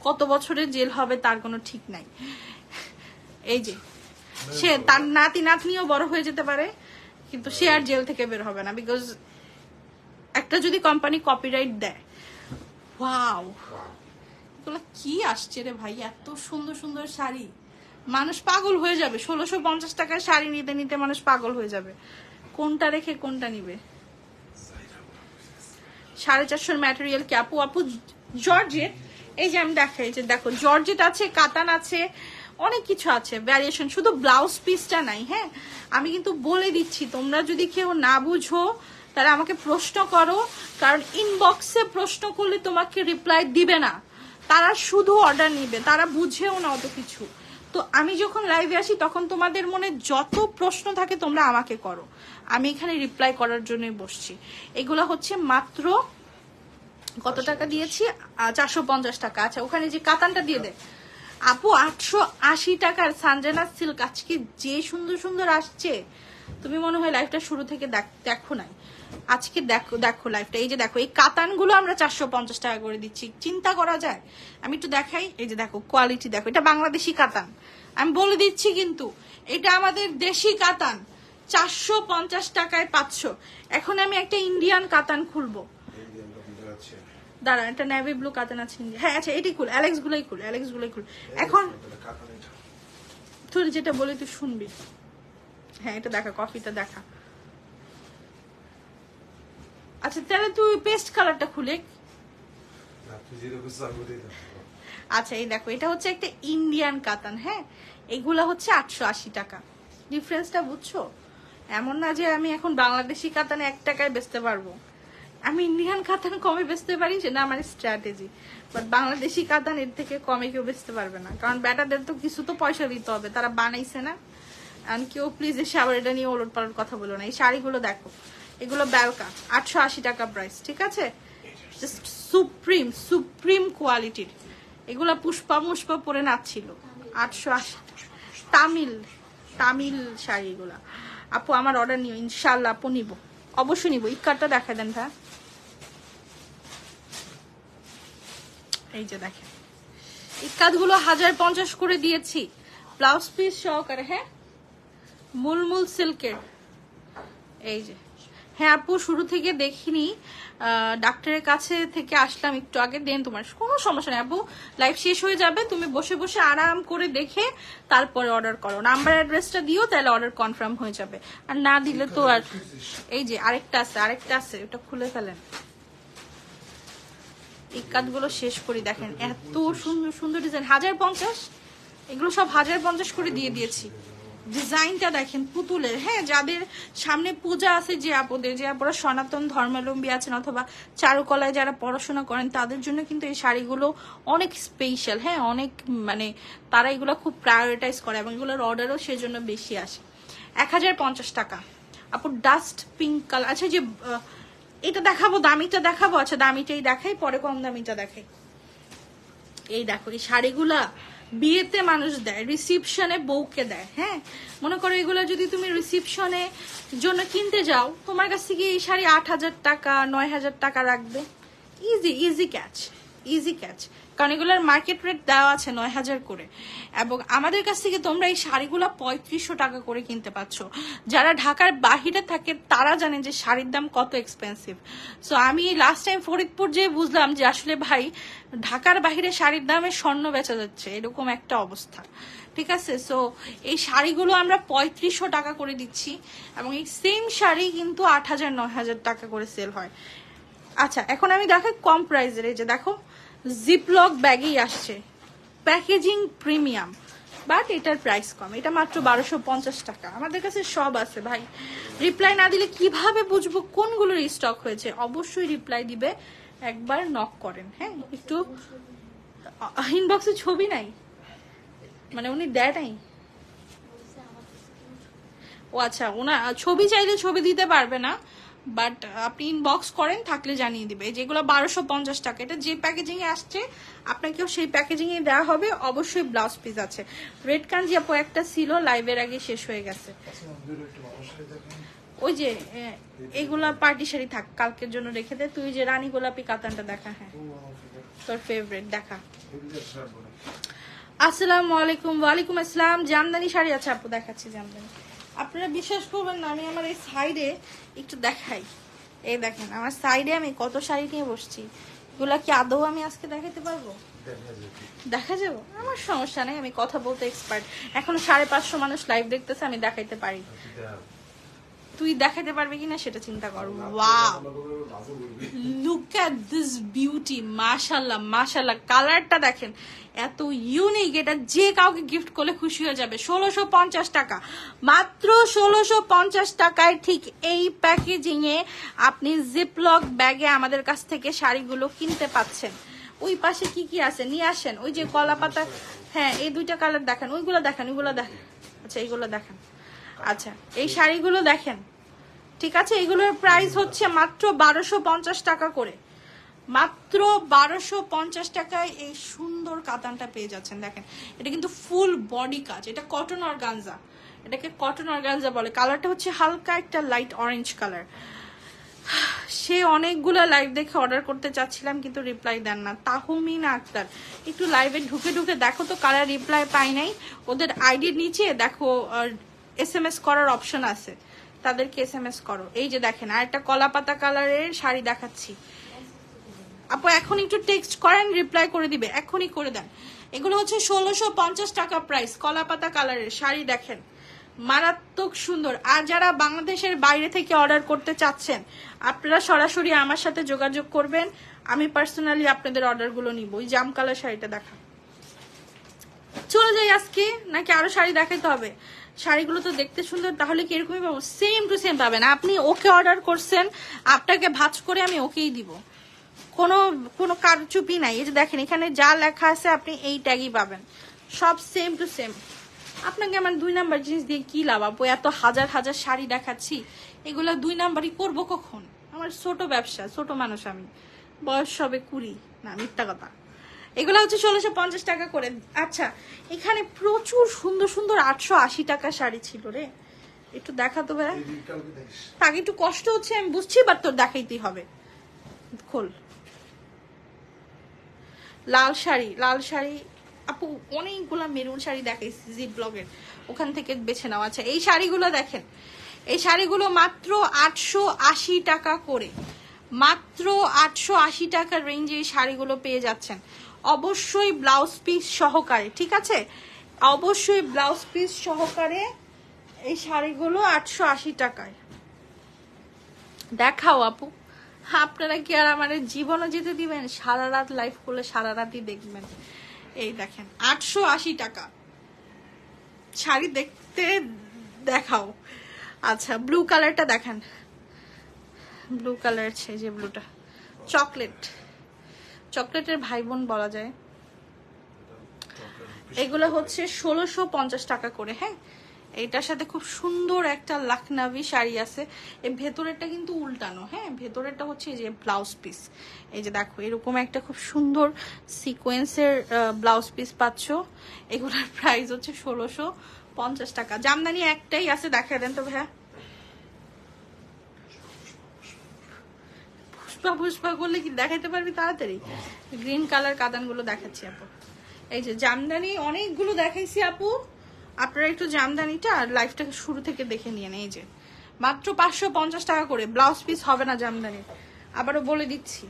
কত বছরের জেল হবে তার কোনো ঠিক নাই। এই যে সে তার নাতনিও বড় হয়ে যেতে পারে, কিন্তু সে আর জেল থেকে বের হবে না, বিকজ একটা যদি কোম্পানি কপিরাইট দেয়। ওয়াও, এগুলো কি আসছে রে ভাই, এত সুন্দর সুন্দর শাড়ি, মানুষ পাগল হয়ে যাবে। 1650 টাকার শাড়ি নিতে নিতে মানুষ পাগল হয়ে যাবে, কোনটা রেখে কোনটা নিবে। 450 ম্যাটেরিয়াল কি আপু? আপু জর্জেট, এই যে আমি দেখাই, যে দেখো জর্জেট আছে, কাতান আছে, অনেক কিছু আছে ভ্যারিয়েশন, শুধু ব্লাউজ পিসটা নাই। হ্যাঁ, আমি কিন্তু বলে দিচ্ছি, তোমরা যদি কেউ না বুঝো তাহলে আমাকে প্রশ্ন করো, কারণ ইনবক্সে প্রশ্ন করলে তোমাকে রিপ্লাই দিবে না, তারা শুধু অর্ডার নিবে, তারা বুঝেও না অত কিছু। তো আমি যখন লাইভে আসি তখন তোমাদের মনে যত প্রশ্ন থাকে তোমরা আমাকে করো, আমি এখানে রিপ্লাই করার জন্যই বসছি। এগুলো হচ্ছে মাত্র কত টাকা দিয়েছি? 450 টাকা। আচ্ছা ওখানে যে কাতানটা দিয়ে দেয় আপু 880 টাকার সানজানা সিল্ক। আজকে যে সুন্দর সুন্দর আসছে, তুমি মনে হয় লাইভটা শুরু থেকে দেখো নাই, আজকে দেখো লাইভটা। এই যে দেখো এই কাতানগুলো আমরা 450 টাকা করে দিচ্ছি, চিন্তা করা যায়। আমি একটু দেখাই, এই যে দেখো কোয়ালিটি দেখো, এটা বাংলাদেশি কাতান, আমি বলে দিচ্ছি, কিন্তু এটা আমাদের দেশি কাতান। 450 টাকায় 500। এখন আমি একটা ইন্ডিয়ান কাতান খুলবো, দাঁড়া, একটা নেভি ব্লু কাতান আছে। হ্যাঁ আচ্ছা এটাই খুল, অ্যালেক্স গুলাই খুল। এখন তুই যেটা বলি তুই শুনবি। হ্যাঁ এটা দেখা, কফিটা দেখা। আচ্ছা তাহলে তুই পেস্ট কালারটা খুলে। আচ্ছা এই দেখো, এটা হচ্ছে একটা ইন্ডিয়ান কাতান। হ্যাঁ, এগুলা হচ্ছে 880 টাকা। ডিফারেন্সটা বুঝছো? এমন না যে আমি এখন বাংলাদেশি কাতানে 1 টাকায় বেচতে পারবো, আমি ইন্ডিয়ান কাতান কমে বেচতে পারি, সেটা আমার স্ট্র্যাটেজি। বাট বাংলাদেশি কাতান এর থেকে কমে কেউ বেচতে পারবে না, কারণ ব্যাটাদের তো কিছু তো পয়সা দিতে হবে, তারা বানাইছে না। আর কেউ প্লিজ এসে আবার এটা নিয়ে ওলট পালট কথা বলো না। এই শাড়িগুলো দেখো, এগুলো ব্যালকা, 880 টাকা প্রাইস, ঠিক আছে? জাস্ট সুপ্রিম কোয়ালিটির। এগুলো পুষ্পা পরে নাচছিল। 880 তামিল শাড়ি এগুলা। আপু আমার অর্ডার নিও ইনশাল্লাহ, আপু নিব, অবশ্যই নিব। ইকারটা দেখা দেন ভাই, এই যে দেখেন ইকাত গুলো 1050 করে দিয়েছি, ব্লাউজ পিস সহকারে। হ্যাঁ, মুলমুল সিল্কের, এই যে হ্যাঁ আপু, শুরু থেকে দেখিনি, ডাক্তারের কাছে থেকে আসলাম একটু আগে। দেন তোমার কোনো সমস্যা নেই আপু, লাইভ শেষ হয়ে যাবে, তুমি বসে বসে আরাম করে দেখে তারপরে অর্ডার করো। নাম্বার অ্যাড্রেসটা দিও, তাহলে অর্ডার কনফার্ম হয়ে যাবে। আর না দিলে তো আর, এই যে আরেকটা আছে, ওটা খুলে ফেলেন। এই কাজগুলো শেষ করি, দেখেন এত সুন্দর সুন্দর ডিজাইন, 1050, এগুলো সব 1050 করে দিয়ে দিয়েছি। ডিজাইনটা দেখেন পুতুলের। হ্যাঁ, যাদের সামনে পূজা আছে, যে আপুদের, যে আপুরা সনাতন ধর্মাবলম্বী আছেন অথবা চারুকলায় যারা পড়াশোনা করেন, তাদের জন্য কিন্তু এই শাড়িগুলো অনেক স্পেশাল। হ্যাঁ, অনেক মানে তারা এগুলো খুব প্রায়োরিটাইজ করে এবং এগুলোর অর্ডারও সেজন্য বেশি আসে। 1050 টাকা আপু, ডাস্ট পিঙ্ক কালার। আচ্ছা, যে এটা দেখাবো, দামিটা দেখাবো? আচ্ছা, দামিটাই দেখাই, পরে কম দামিটা দেখাই। এই দেখো, এই শাড়িগুলা বিয়েতে মানুষ দেয়, রিসিপশনে বউকে দেয়। হ্যাঁ, মনে করো এগুলো যদি তুমি রিসিপশনে জন্য কিনতে যাও, তোমার কাছ থেকে এই শাড়ি 8000 টাকা 9000 টাকা রাখবে। ইজি ক্যাচ, ইজি ক্যাচ, কারণ এগুলোর মার্কেট রেট দেওয়া আছে 9000 করে, এবং আমাদের কাছ থেকে তোমরা এই শাড়িগুলো 3500 টাকা করে কিনতে পাচ্ছ। যারা ঢাকার বাহিরে থাকে তারা জানে যে শাড়ির দাম কত এক্সপেন্সিভ। সো আমি লাস্ট টাইম ফরিদপুর যেয়ে বুঝলাম যে আসলে ভাই ঢাকার বাহিরে শাড়ির দামে স্বর্ণ বেচা যাচ্ছে, এরকম একটা অবস্থা। ঠিক আছে, সো এই শাড়িগুলো আমরা 3500 টাকা করে দিচ্ছি, এবং এই সেম শাড়ি কিন্তু 8000 9000 টাকা করে সেল হয়। আচ্ছা, এখন আমি দেখাই কম প্রাইসের। এই যে দেখো, জিপলক ব্যাগেই আসছে, প্যাকেজিং প্রিমিয়াম, বাট এটার প্রাইস কম, এটা মাত্র 1250 টাকা। আমাদের কাছে সব আছে ভাই, রিপ্লাই না দিলে কিভাবে বুঝবো কোনগুলোর স্টক হয়েছে? অবশ্যই রিপ্লাই দিবে, একবার নক করেন। হ্যাঁ, একটু ইনবক্সে ছবি নাই, মানে উনি দেয় নাই। ও আচ্ছা, ওনা ছবি চাইলে ছবি দিতে পারবে না, বাট আপনি ইনবক্স করেন, থাকলে জানিয়ে দিবে। যেগুলো 1250 টাকা, এটা যে প্যাকেজিং এ আসছে আপনাকেও সেই প্যাকেজিং এ দেওয়া হবে। অবশ্যই ব্লাউজ পিস আছে। রেড কাঞ্জি আপু একটা ছিল, লাইভের আগে শেষ হয়ে গেছে। ওই যে এগুলা পার্টি শাড়ি থাক, কালকের জন্য রেখে দে। তুই যে রানী গোলাপি কাতানটা দেখা, হ্যাঁ তোর ফেভারিট, দেখা। আসসালামু আলাইকুম। ওয়ালাইকুম আসসালাম। জামদানি শাড়ি আছে আপু, দেখাচ্ছি জামদানি। আপনারা বিশ্বাস করবেন না, আমি আমার এই সাইডে একটু দেখাই। এই দেখেন আমার সাইডে আমি কত শাড়ি নিয়ে বসছি। এগুলা কি আদৌ আমি আজকে দেখাতে পারবো? দেখা যাবো, আমার সমস্যা নেই, আমি কথা বলতে এক্সপার্ট। এখন 550 মানুষ লাইভ দেখতেছে, আমি দেখাইতে পারি। তুই দেখাতে পারবি কিনা সেটা চিন্তা কর। Wow, look at this beauty, মাশাআল্লাহ মাশাআল্লাহ। কালারটা দেখেন, এত ইউনিক, এটা যে কাউকে গিফট করলে খুশি হয়ে যাবে। 1650 টাকা, মাত্র 1650 টাকায় ঠিক এই প্যাকেজিং এ আপনি জিপলক ব্যাগে আমাদের কাছ থেকে শাড়িগুলো কিনতে পাচ্ছেন। ওই পাশে কি কি আছে নিয়ে আসেন। ওই যে কলা পাতা, হ্যাঁ এই দুইটা কালার দেখেন, ওইগুলো দেখেন, ওইগুলো দেখেন। আচ্ছা এইগুলো দেখেন। আচ্ছা, এই শাড়িগুলো দেখেন, ঠিক আছে। এগুলোর প্রাইস হচ্ছে মাত্র 1250 টাকা করে, মাত্র 1250 টাকায় এই সুন্দর কাতানটা পেয়ে যাচ্ছেন। দেখেন, এটা কিন্তু ফুল বডি কাজ, এটা কটন অর্গানজা, এটাকে কটন অর্গানজা বলে। কালারটা হচ্ছে হালকা একটা লাইট অরেঞ্জ কালার। সে অনেকগুলো লাইভ দেখে অর্ডার করতে চাচ্ছিলাম, কিন্তু রিপ্লাই দেন না। তাহমিনা আক্তার, একটু লাইভে ঢুকে ঢুকে দেখো তো কারা রিপ্লাই পাই নাই। ওদের আইডির নিচে দেখো SMS করার অপশন আছে, তাদেরকে SMS করো। এই যে দেখেন, আর একটা কলা পাতা কালারের শাড়ি দেখাচ্ছি আপু, এখন একটু টেক্সট করেন, রিপ্লাই করে দিবে, এখনই করে দেন। এগুলো হচ্ছে 1650 টাকা প্রাইস, কলা পাতা কালারের শাড়ি দেখেন, মারাত্মক সুন্দর। আর যারা বাংলাদেশের বাইরে থেকে অর্ডার করতে চাচ্ছেন, আপনারা সরাসরি আমার সাথে যোগাযোগ করবেন, আমি পার্সোনালি আপনাদের অর্ডারগুলো নিব। ওই জাম কালার শাড়িটা দেখা। চলে যাই আজকে, নাকি আরো শাড়ি দেখাইতে হবে? শাড়িগুলো তো দেখতে সুন্দর, তাহলে কি এরকমই পাবো? সেম টু সেম পাবেন। আপনি ওকে অর্ডার করছেন, আপনাকে ভাঁজ করে আমি ওকেই দিব, কোনো কোনো কারচুপি নাই। এই যে দেখেন, এখানে যা লেখা আছে আপনি এই ট্যাগই পাবেন, সব সেম টু সেম। আপনাকে আমার 2 নাম্বার জিনিস দিয়ে কি লাভ আপু? এত হাজার হাজার শাড়ি দেখাচ্ছি, এগুলা 2 নাম্বারই করবো কখন? আমার ছোট ব্যবসা, ছোট মানুষ আমি, বয়স সবে 20 না, মিথ্যা কথা। এগুলো হচ্ছে 1650 টাকা করে। আচ্ছা, এখানে প্রচুর সুন্দর সুন্দর 880 টাকা শাড়ি ছিল রে, একটু দেখাতো ভাই। তাকে একটু কষ্ট হচ্ছে আমি বুঝছি, বাট তোর দেখাইতেই হবে। খোল। লাল শাড়ি, লাল শাড়ি আপু, অনেকগুলা মেরুন শাড়ি দেখাইছি জি ব্লগের, ওখান থেকে বেছে নাও। আচ্ছা, এই শাড়িগুলো দেখেন, এই শাড়িগুলো মাত্র 880 টাকা করে, মাত্র 880 টাকার রেঞ্জে এই শাড়িগুলো পেয়ে যাচ্ছেন। অবশ্যই ব্লাউজ পিস সহকারে, ঠিক আছে, অবশ্যই ব্লাউজ পিস সহকারে এই শাড়িগুলো 880 টাকায়। দেখাও আপু, আপনারা কি আর আমার জীবনও যেতে দিবেন? সারা রাত লাইভ করলে সারা রাতই দেখবেন। এই দেখেন 880 টাকা শাড়ি, দেখতে দেখাও। আচ্ছা ব্লু কালারটা দেখান, ব্লু কালার আছে যে ব্লুটা, চকলেট, চকলেটের ভাই বোন বলা যায়। এগুলো হচ্ছে 1650 টাকা করে। হ্যাঁ, এইটার সাথে খুব সুন্দর একটা লাখনাভি শাড়ি আছে। এই ভেতরেরটা কিন্তু উল্টানো, হ্যাঁ, ভেতরেরটা হচ্ছে এই যে ব্লাউজ পিস। এই যে দেখো এরকম একটা খুব সুন্দর সিকোয়েন্সের ব্লাউজ পিস পাচ্ছ। এগুলোর প্রাইস হচ্ছে 1650 টাকা। জামদানি একটাই আছে, দেখা দেন তো ভাইয়া। পুষ্পা পুষ্পা করলে কি দেখাইতে পারবি তাড়াতাড়ি? গ্রিন কালার কাতানগুলো দেখাচ্ছি আপু। এই যে জামদানি অনেকগুলো দেখাইছি আপু, আপনারা একটু জামদানিটা আর লাইফটাকে শুরু থেকে দেখে নিয়েন। এই যে মাত্র 550 টাকা করে, ব্লাউজ পিস হবে না জামদানি, আবারও বলে দিচ্ছি।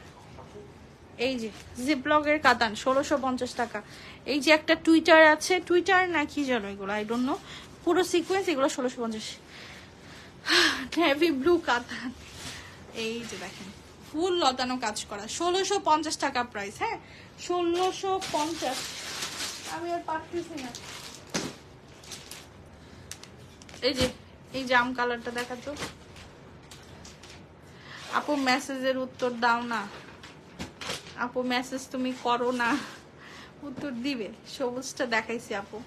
এই যে জিপলকের কাতান 1650 টাকা। এই যে একটা টুইটার আছে, টুইটার না কি জানো এগুলো, আই ডোন্ট নো, পুরো সিকোয়েন্স, এগুলো 1650। নেভি ব্লু কাতান, এই যে দেখেন ফুল লতানো কাজ করা, 1650 টাকা প্রাইস। হ্যাঁ 1650, আমি আর পারতেছি না। এই যে এই জাম কালারটা দেখাতো আপু, মেসেজের উত্তর দাও না আপু, মেসেজ তুমি করো না, উত্তর দিবে। সবুজটা দেখাইছি আপু,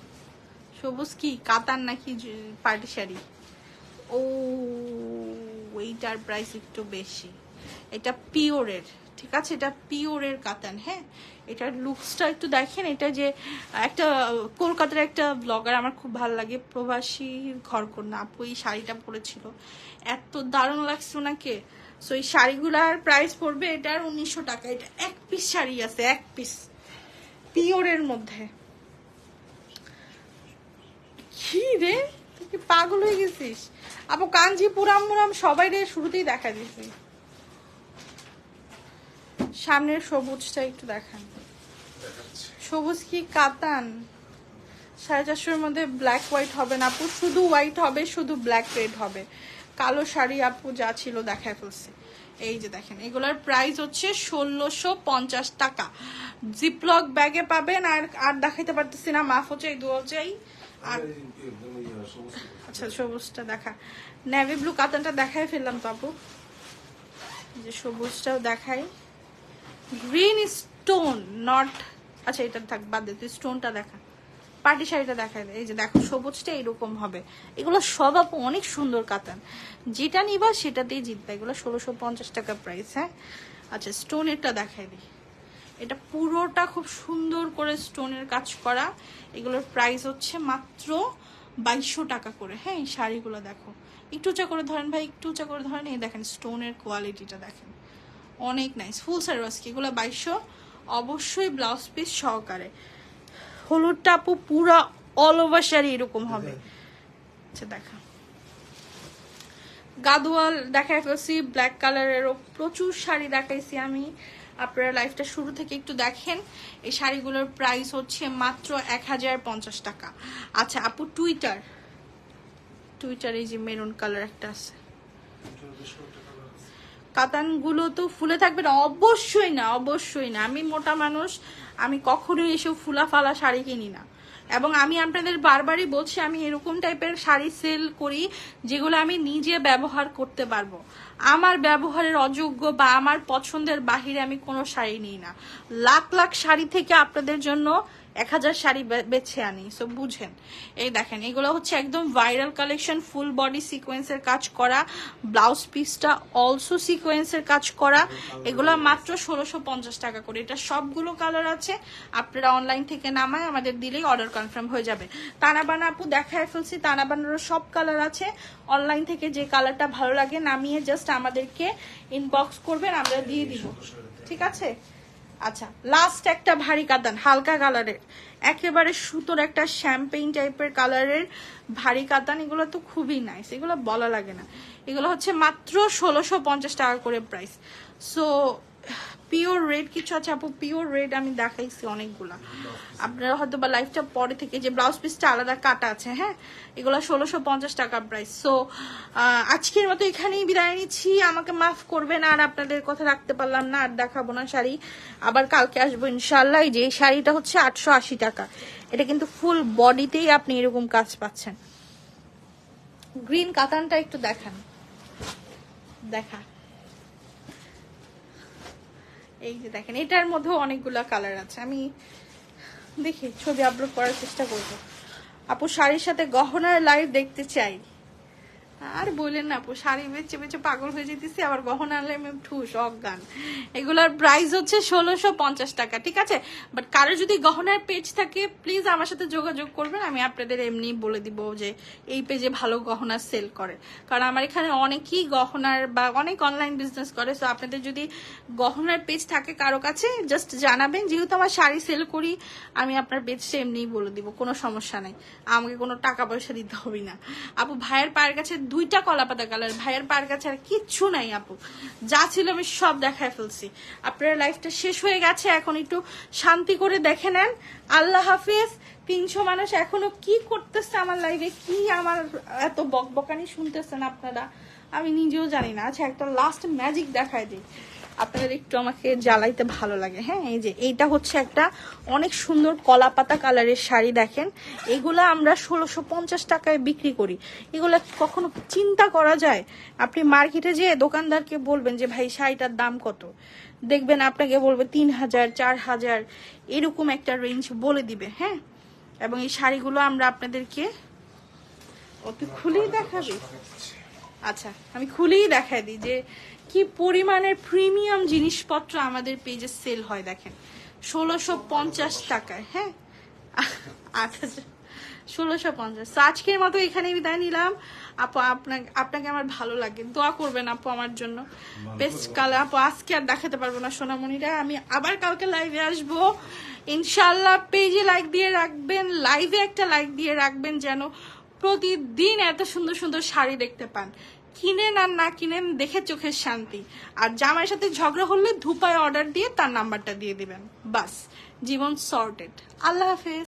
সবুজ কি কাতান নাকি পার্টি শাড়ি? ও এইটার প্রাইস একটু বেশি, এটা পিওরের, ঠিক আছে, এটা পিওরের কাতান। হ্যাঁ, এটার লুকসটা একটু দেখেন। এটা যে একটা কলকাতার একটা ব্লগার আমার খুব ভালো লাগে, প্রবাসী ঘরকন্যা আপু, এই শাড়িটা পরেছিল, এত দারুণ লাগছে ওনাকে। সো এই শাড়িগুলার প্রাইস পড়বে এটার 1900 টাকা। এটা এক পিস শাড়ি আছে, এক পিস, পিওরের মধ্যে। কি রে, তুই কি পাগল হয়ে গেছিস আপু? কাঞ্জিপুরাম মুরাম সবাই রে শুরুতেই দেখা দিছি। সামনের সবুজটা একটু দেখান, সবুজ কি কাতান? 450 মধ্যে ব্ল্যাক হোয়াইট হবে না আপু, শুধু হোয়াইট হবে, শুধু ব্ল্যাক রেড হবে। কালো শাড়ি আপু যা ছিল দেখায় ফেলছে। এই যে দেখেন এগুলোর প্রাইস হচ্ছে 1650 টাকা। জিপলক ব্যাগে পাবেন। আর দেখাইতে পারতেছি না, মাফ হচ্ছে, এই দুটো চাই। আর আচ্ছা সবুজটা দেখা, নেভি ব্লু কাতানটা দেখাই ফেললাম তো আপু, যে সবুজটাও দেখাই। গ্রিন স্টোন নট, আচ্ছা এটা থাক, বাদ দে, তুই স্টোনটা দেখা, পার্টি শাড়িটা দেখাই দে। এই যে দেখো সবুজটা এরকম হবে। এগুলো সব আপু অনেক সুন্দর কাতান, যেটা নিবা সেটাতেই জিতবে। এগুলো 1650 টাকা প্রাইস। হ্যাঁ, আচ্ছা স্টোনেরটা দেখাই দিই। এটা পুরোটা খুব সুন্দর করে স্টোনের কাজ করা। এগুলোর প্রাইস হচ্ছে মাত্র 2200 টাকা করে। হ্যাঁ, এই শাড়িগুলো দেখো, একটু উঁচা করে ধরেন ভাই, একটু উঁচা করে ধরেন। এই দেখেন স্টোনের কোয়ালিটিটা দেখেন, অনেক নাইস। ফুল সার্ভিস কি এগুলো 2200, অবশ্যই ব্লাউজ পিস সহকারে। হলুদটা আপু পুরা অল ওভার শাড়ি এরকম হবে। আচ্ছা দেখা, গাদোয়াল দেখাই ফেলছি, ব্ল্যাক কালারেরও প্রচুর শাড়ি দেখাইছি আমি। আপনারা লাইফটা শুরু থেকে একটু দেখেন। এই শাড়িগুলোর প্রাইস হচ্ছে মাত্র 1050 টাকা। আচ্ছা আপু টুইটার, টুইটার এই যে মেরুন কালার একটা আছে, কাতানগুলো তো ফুলে থাকবে না? অবশ্যই না, অবশ্যই না। আমি মোটা মানুষ, আমি কখনোই এসব ফুলা ফালা শাড়ি কিনি না। এবং আমি আপনাদের বারবারই বলছি, আমি এরকম টাইপের শাড়ি সেল করি যেগুলো আমি নিজে ব্যবহার করতে পারবো। আমার ব্যবহারের অযোগ্য বা আমার পছন্দের বাহিরে আমি কোনো শাড়ি নিই না। লাখ লাখ শাড়ি থেকে আপনাদের জন্য 1000 শাড়ি বেছে আনি। সো বুঝেন। এই দেখেন এগুলো হচ্ছে একদম ভাইরাল কালেকশন, ফুল বডি সিকোয়েন্সের কাজ করা, ব্লাউজ পিসটা অলসো সিকোয়েন্সের কাজ করা। এগুলো মাত্র 1650 টাকা করে। এটা সবগুলো কালার আছে, আপনারা অনলাইন থেকে নামায় আমাদের দিলেই অর্ডার কনফার্ম হয়ে যাবে। তানাবানা আপু দেখায় ফেলছি, তানাবানারও সব কালার আছে। অনলাইন থেকে যে কালারটা ভালো লাগে নামিয়ে জাস্ট আমাদেরকে ইনবক্স করবেন, আমরা দিয়ে দিব, ঠিক আছে? আচ্ছা, লাস্ট একটা ভারী কাতান হালকা কালারের, একেবারে সুতোর একটা শ্যাম্পেইন টাইপের কালারের ভারী কাতান। এগুলো তো খুবই নাইস, এগুলো বলা লাগে না। এগুলো হচ্ছে মাত্র 1650 টাকা করে প্রাইস। সো পিওর রেড কিছু আছে আপু, পিওর রেড আমি দেখাইছি অনেকগুলা, আপনারা হয়তো বা লাইফটা পরে থেকে, যে ব্লাউজ পিসটা আলাদা কাটা আছে, হ্যাঁ, এগুলো 1650 টাকা প্রাইস। সো আজকের মতো এখানেই বিদায় নিচ্ছি, আমাকে মাফ করবেন, আর আপনাদের কথা রাখতে পারলাম না, আর দেখাবো না শাড়ি, আবার কালকে আসবো ইনশাল্লাহ। এই যে এই শাড়িটা হচ্ছে 880 টাকা, এটা কিন্তু ফুল বডিতেই আপনি এরকম কাজ পাচ্ছেন। গ্রিন কাতানটা একটু দেখান, দেখা, এই যে দেখেন, এটার মধ্যেও অনেকগুলা কালার আছে, আমি দেখি ছবি আপলোড করার চেষ্টা করবো। আপু শাড়ির সাথে গহনার লাইভ দেখতে চাই। আর বললেন না আপু, শাড়ি বেচে বেচে পাগল হয়ে যেতেছি, আবার গহনা আনলে আমি ঠুস অজ্ঞান। এগুলার প্রাইস হচ্ছে 1650 টাকা, ঠিক আছে। বাট কারো যদি গহনার পেজ থাকে প্লিজ আমার সাথে যোগাযোগ করবেন, আমি আপনাদের এমনি বলে দিব যে এই পেজে ভালো গহনা সেল করে, কারণ আমার এখানে অনেকেই গহনার বা অনেক অনলাইন বিজনেস করে। সো আপনাদের যদি গহনার পেজ থাকে কারো কাছে জাস্ট জানাবেন, যেহেতু আমার শাড়ি সেল করি আমি আপনার পেজটা এমনিই বলে দিব, কোনো সমস্যা নাই, আমাকে কোনো টাকা পয়সা দিতে হবে না। আপু ভাইয়ের পায়ের কাছে 2টা কলাপাতা কালার, ভাইয়ের পায়ের কাছে আর কিচ্ছু নাই আপু, যা ছিল আমি সব দেখায় ফেলছি। আপনার লাইফটা শেষ হয়ে গেছে, এখন একটু শান্তি করে দেখে নেন। আল্লাহ হাফিজ। 300 মানুষ এখনো কি করতেছে আমার লাইভে, কি আমার এত বকবকানি শুনতেছেন আপনারা, আমি নিজেও জানি না। আচ্ছা, একটা লাস্ট ম্যাজিক দেখায় দিই, আপনাদের একটু আমাকে জ্বালাইতে ভালো লাগে। হ্যাঁ, এই যে এইটা হচ্ছে একটা অনেক সুন্দর কলা পাতা কালারের শাড়ি, দেখেন এগুলা আমরা 1650 টাকায় বিক্রি করি। এগুলা কখনো চিন্তা করা যায়? আপনি মার্কেটে যেয়ে দোকানদারকে বলবেন যে ভাই শাড়িটার দাম কত, দেখবেন আপনাকে বলবে 3000 4000 এরকম একটা রেঞ্জ বলে দিবে। হ্যাঁ, এবং এই শাড়িগুলো আমরা আপনাদেরকে খুলেই দেখাবি। আচ্ছা, আমি খুলেই দেখাই দিই যে কি পরিমাণের প্রিমিয়াম জিনিসপত্র আমাদের পেজে সেল হয়। দেখেন 1650 টাকায়, হ্যাঁ 8000 1650। আজকের মতো এখানে বিদায় নিলাম আপু, আপনাকে আমার ভালো লাগে, দোয়া করবেন আপু আমার জন্য। বেস্ট কালার আপু, আজকে আর দেখাতে পারবো না সোনামণিরা, আমি আবার কালকে লাইভে আসবো ইনশাল্লাহ। পেজে লাইক দিয়ে রাখবেন, লাইভে একটা লাইক দিয়ে রাখবেন, যেন প্রতিদিন এত সুন্দর সুন্দর শাড়ি দেখতে পান। কিনেন আর না কিনেন, দেখে চোখের শান্তি। আর জামাইয়ের সাথে ঝগড়া হলে ধুপায় অর্ডার দিয়ে তার নাম্বারটা দিয়ে দিবেন, বাস জীবন সর্টেড। আল্লাহ হাফেজ।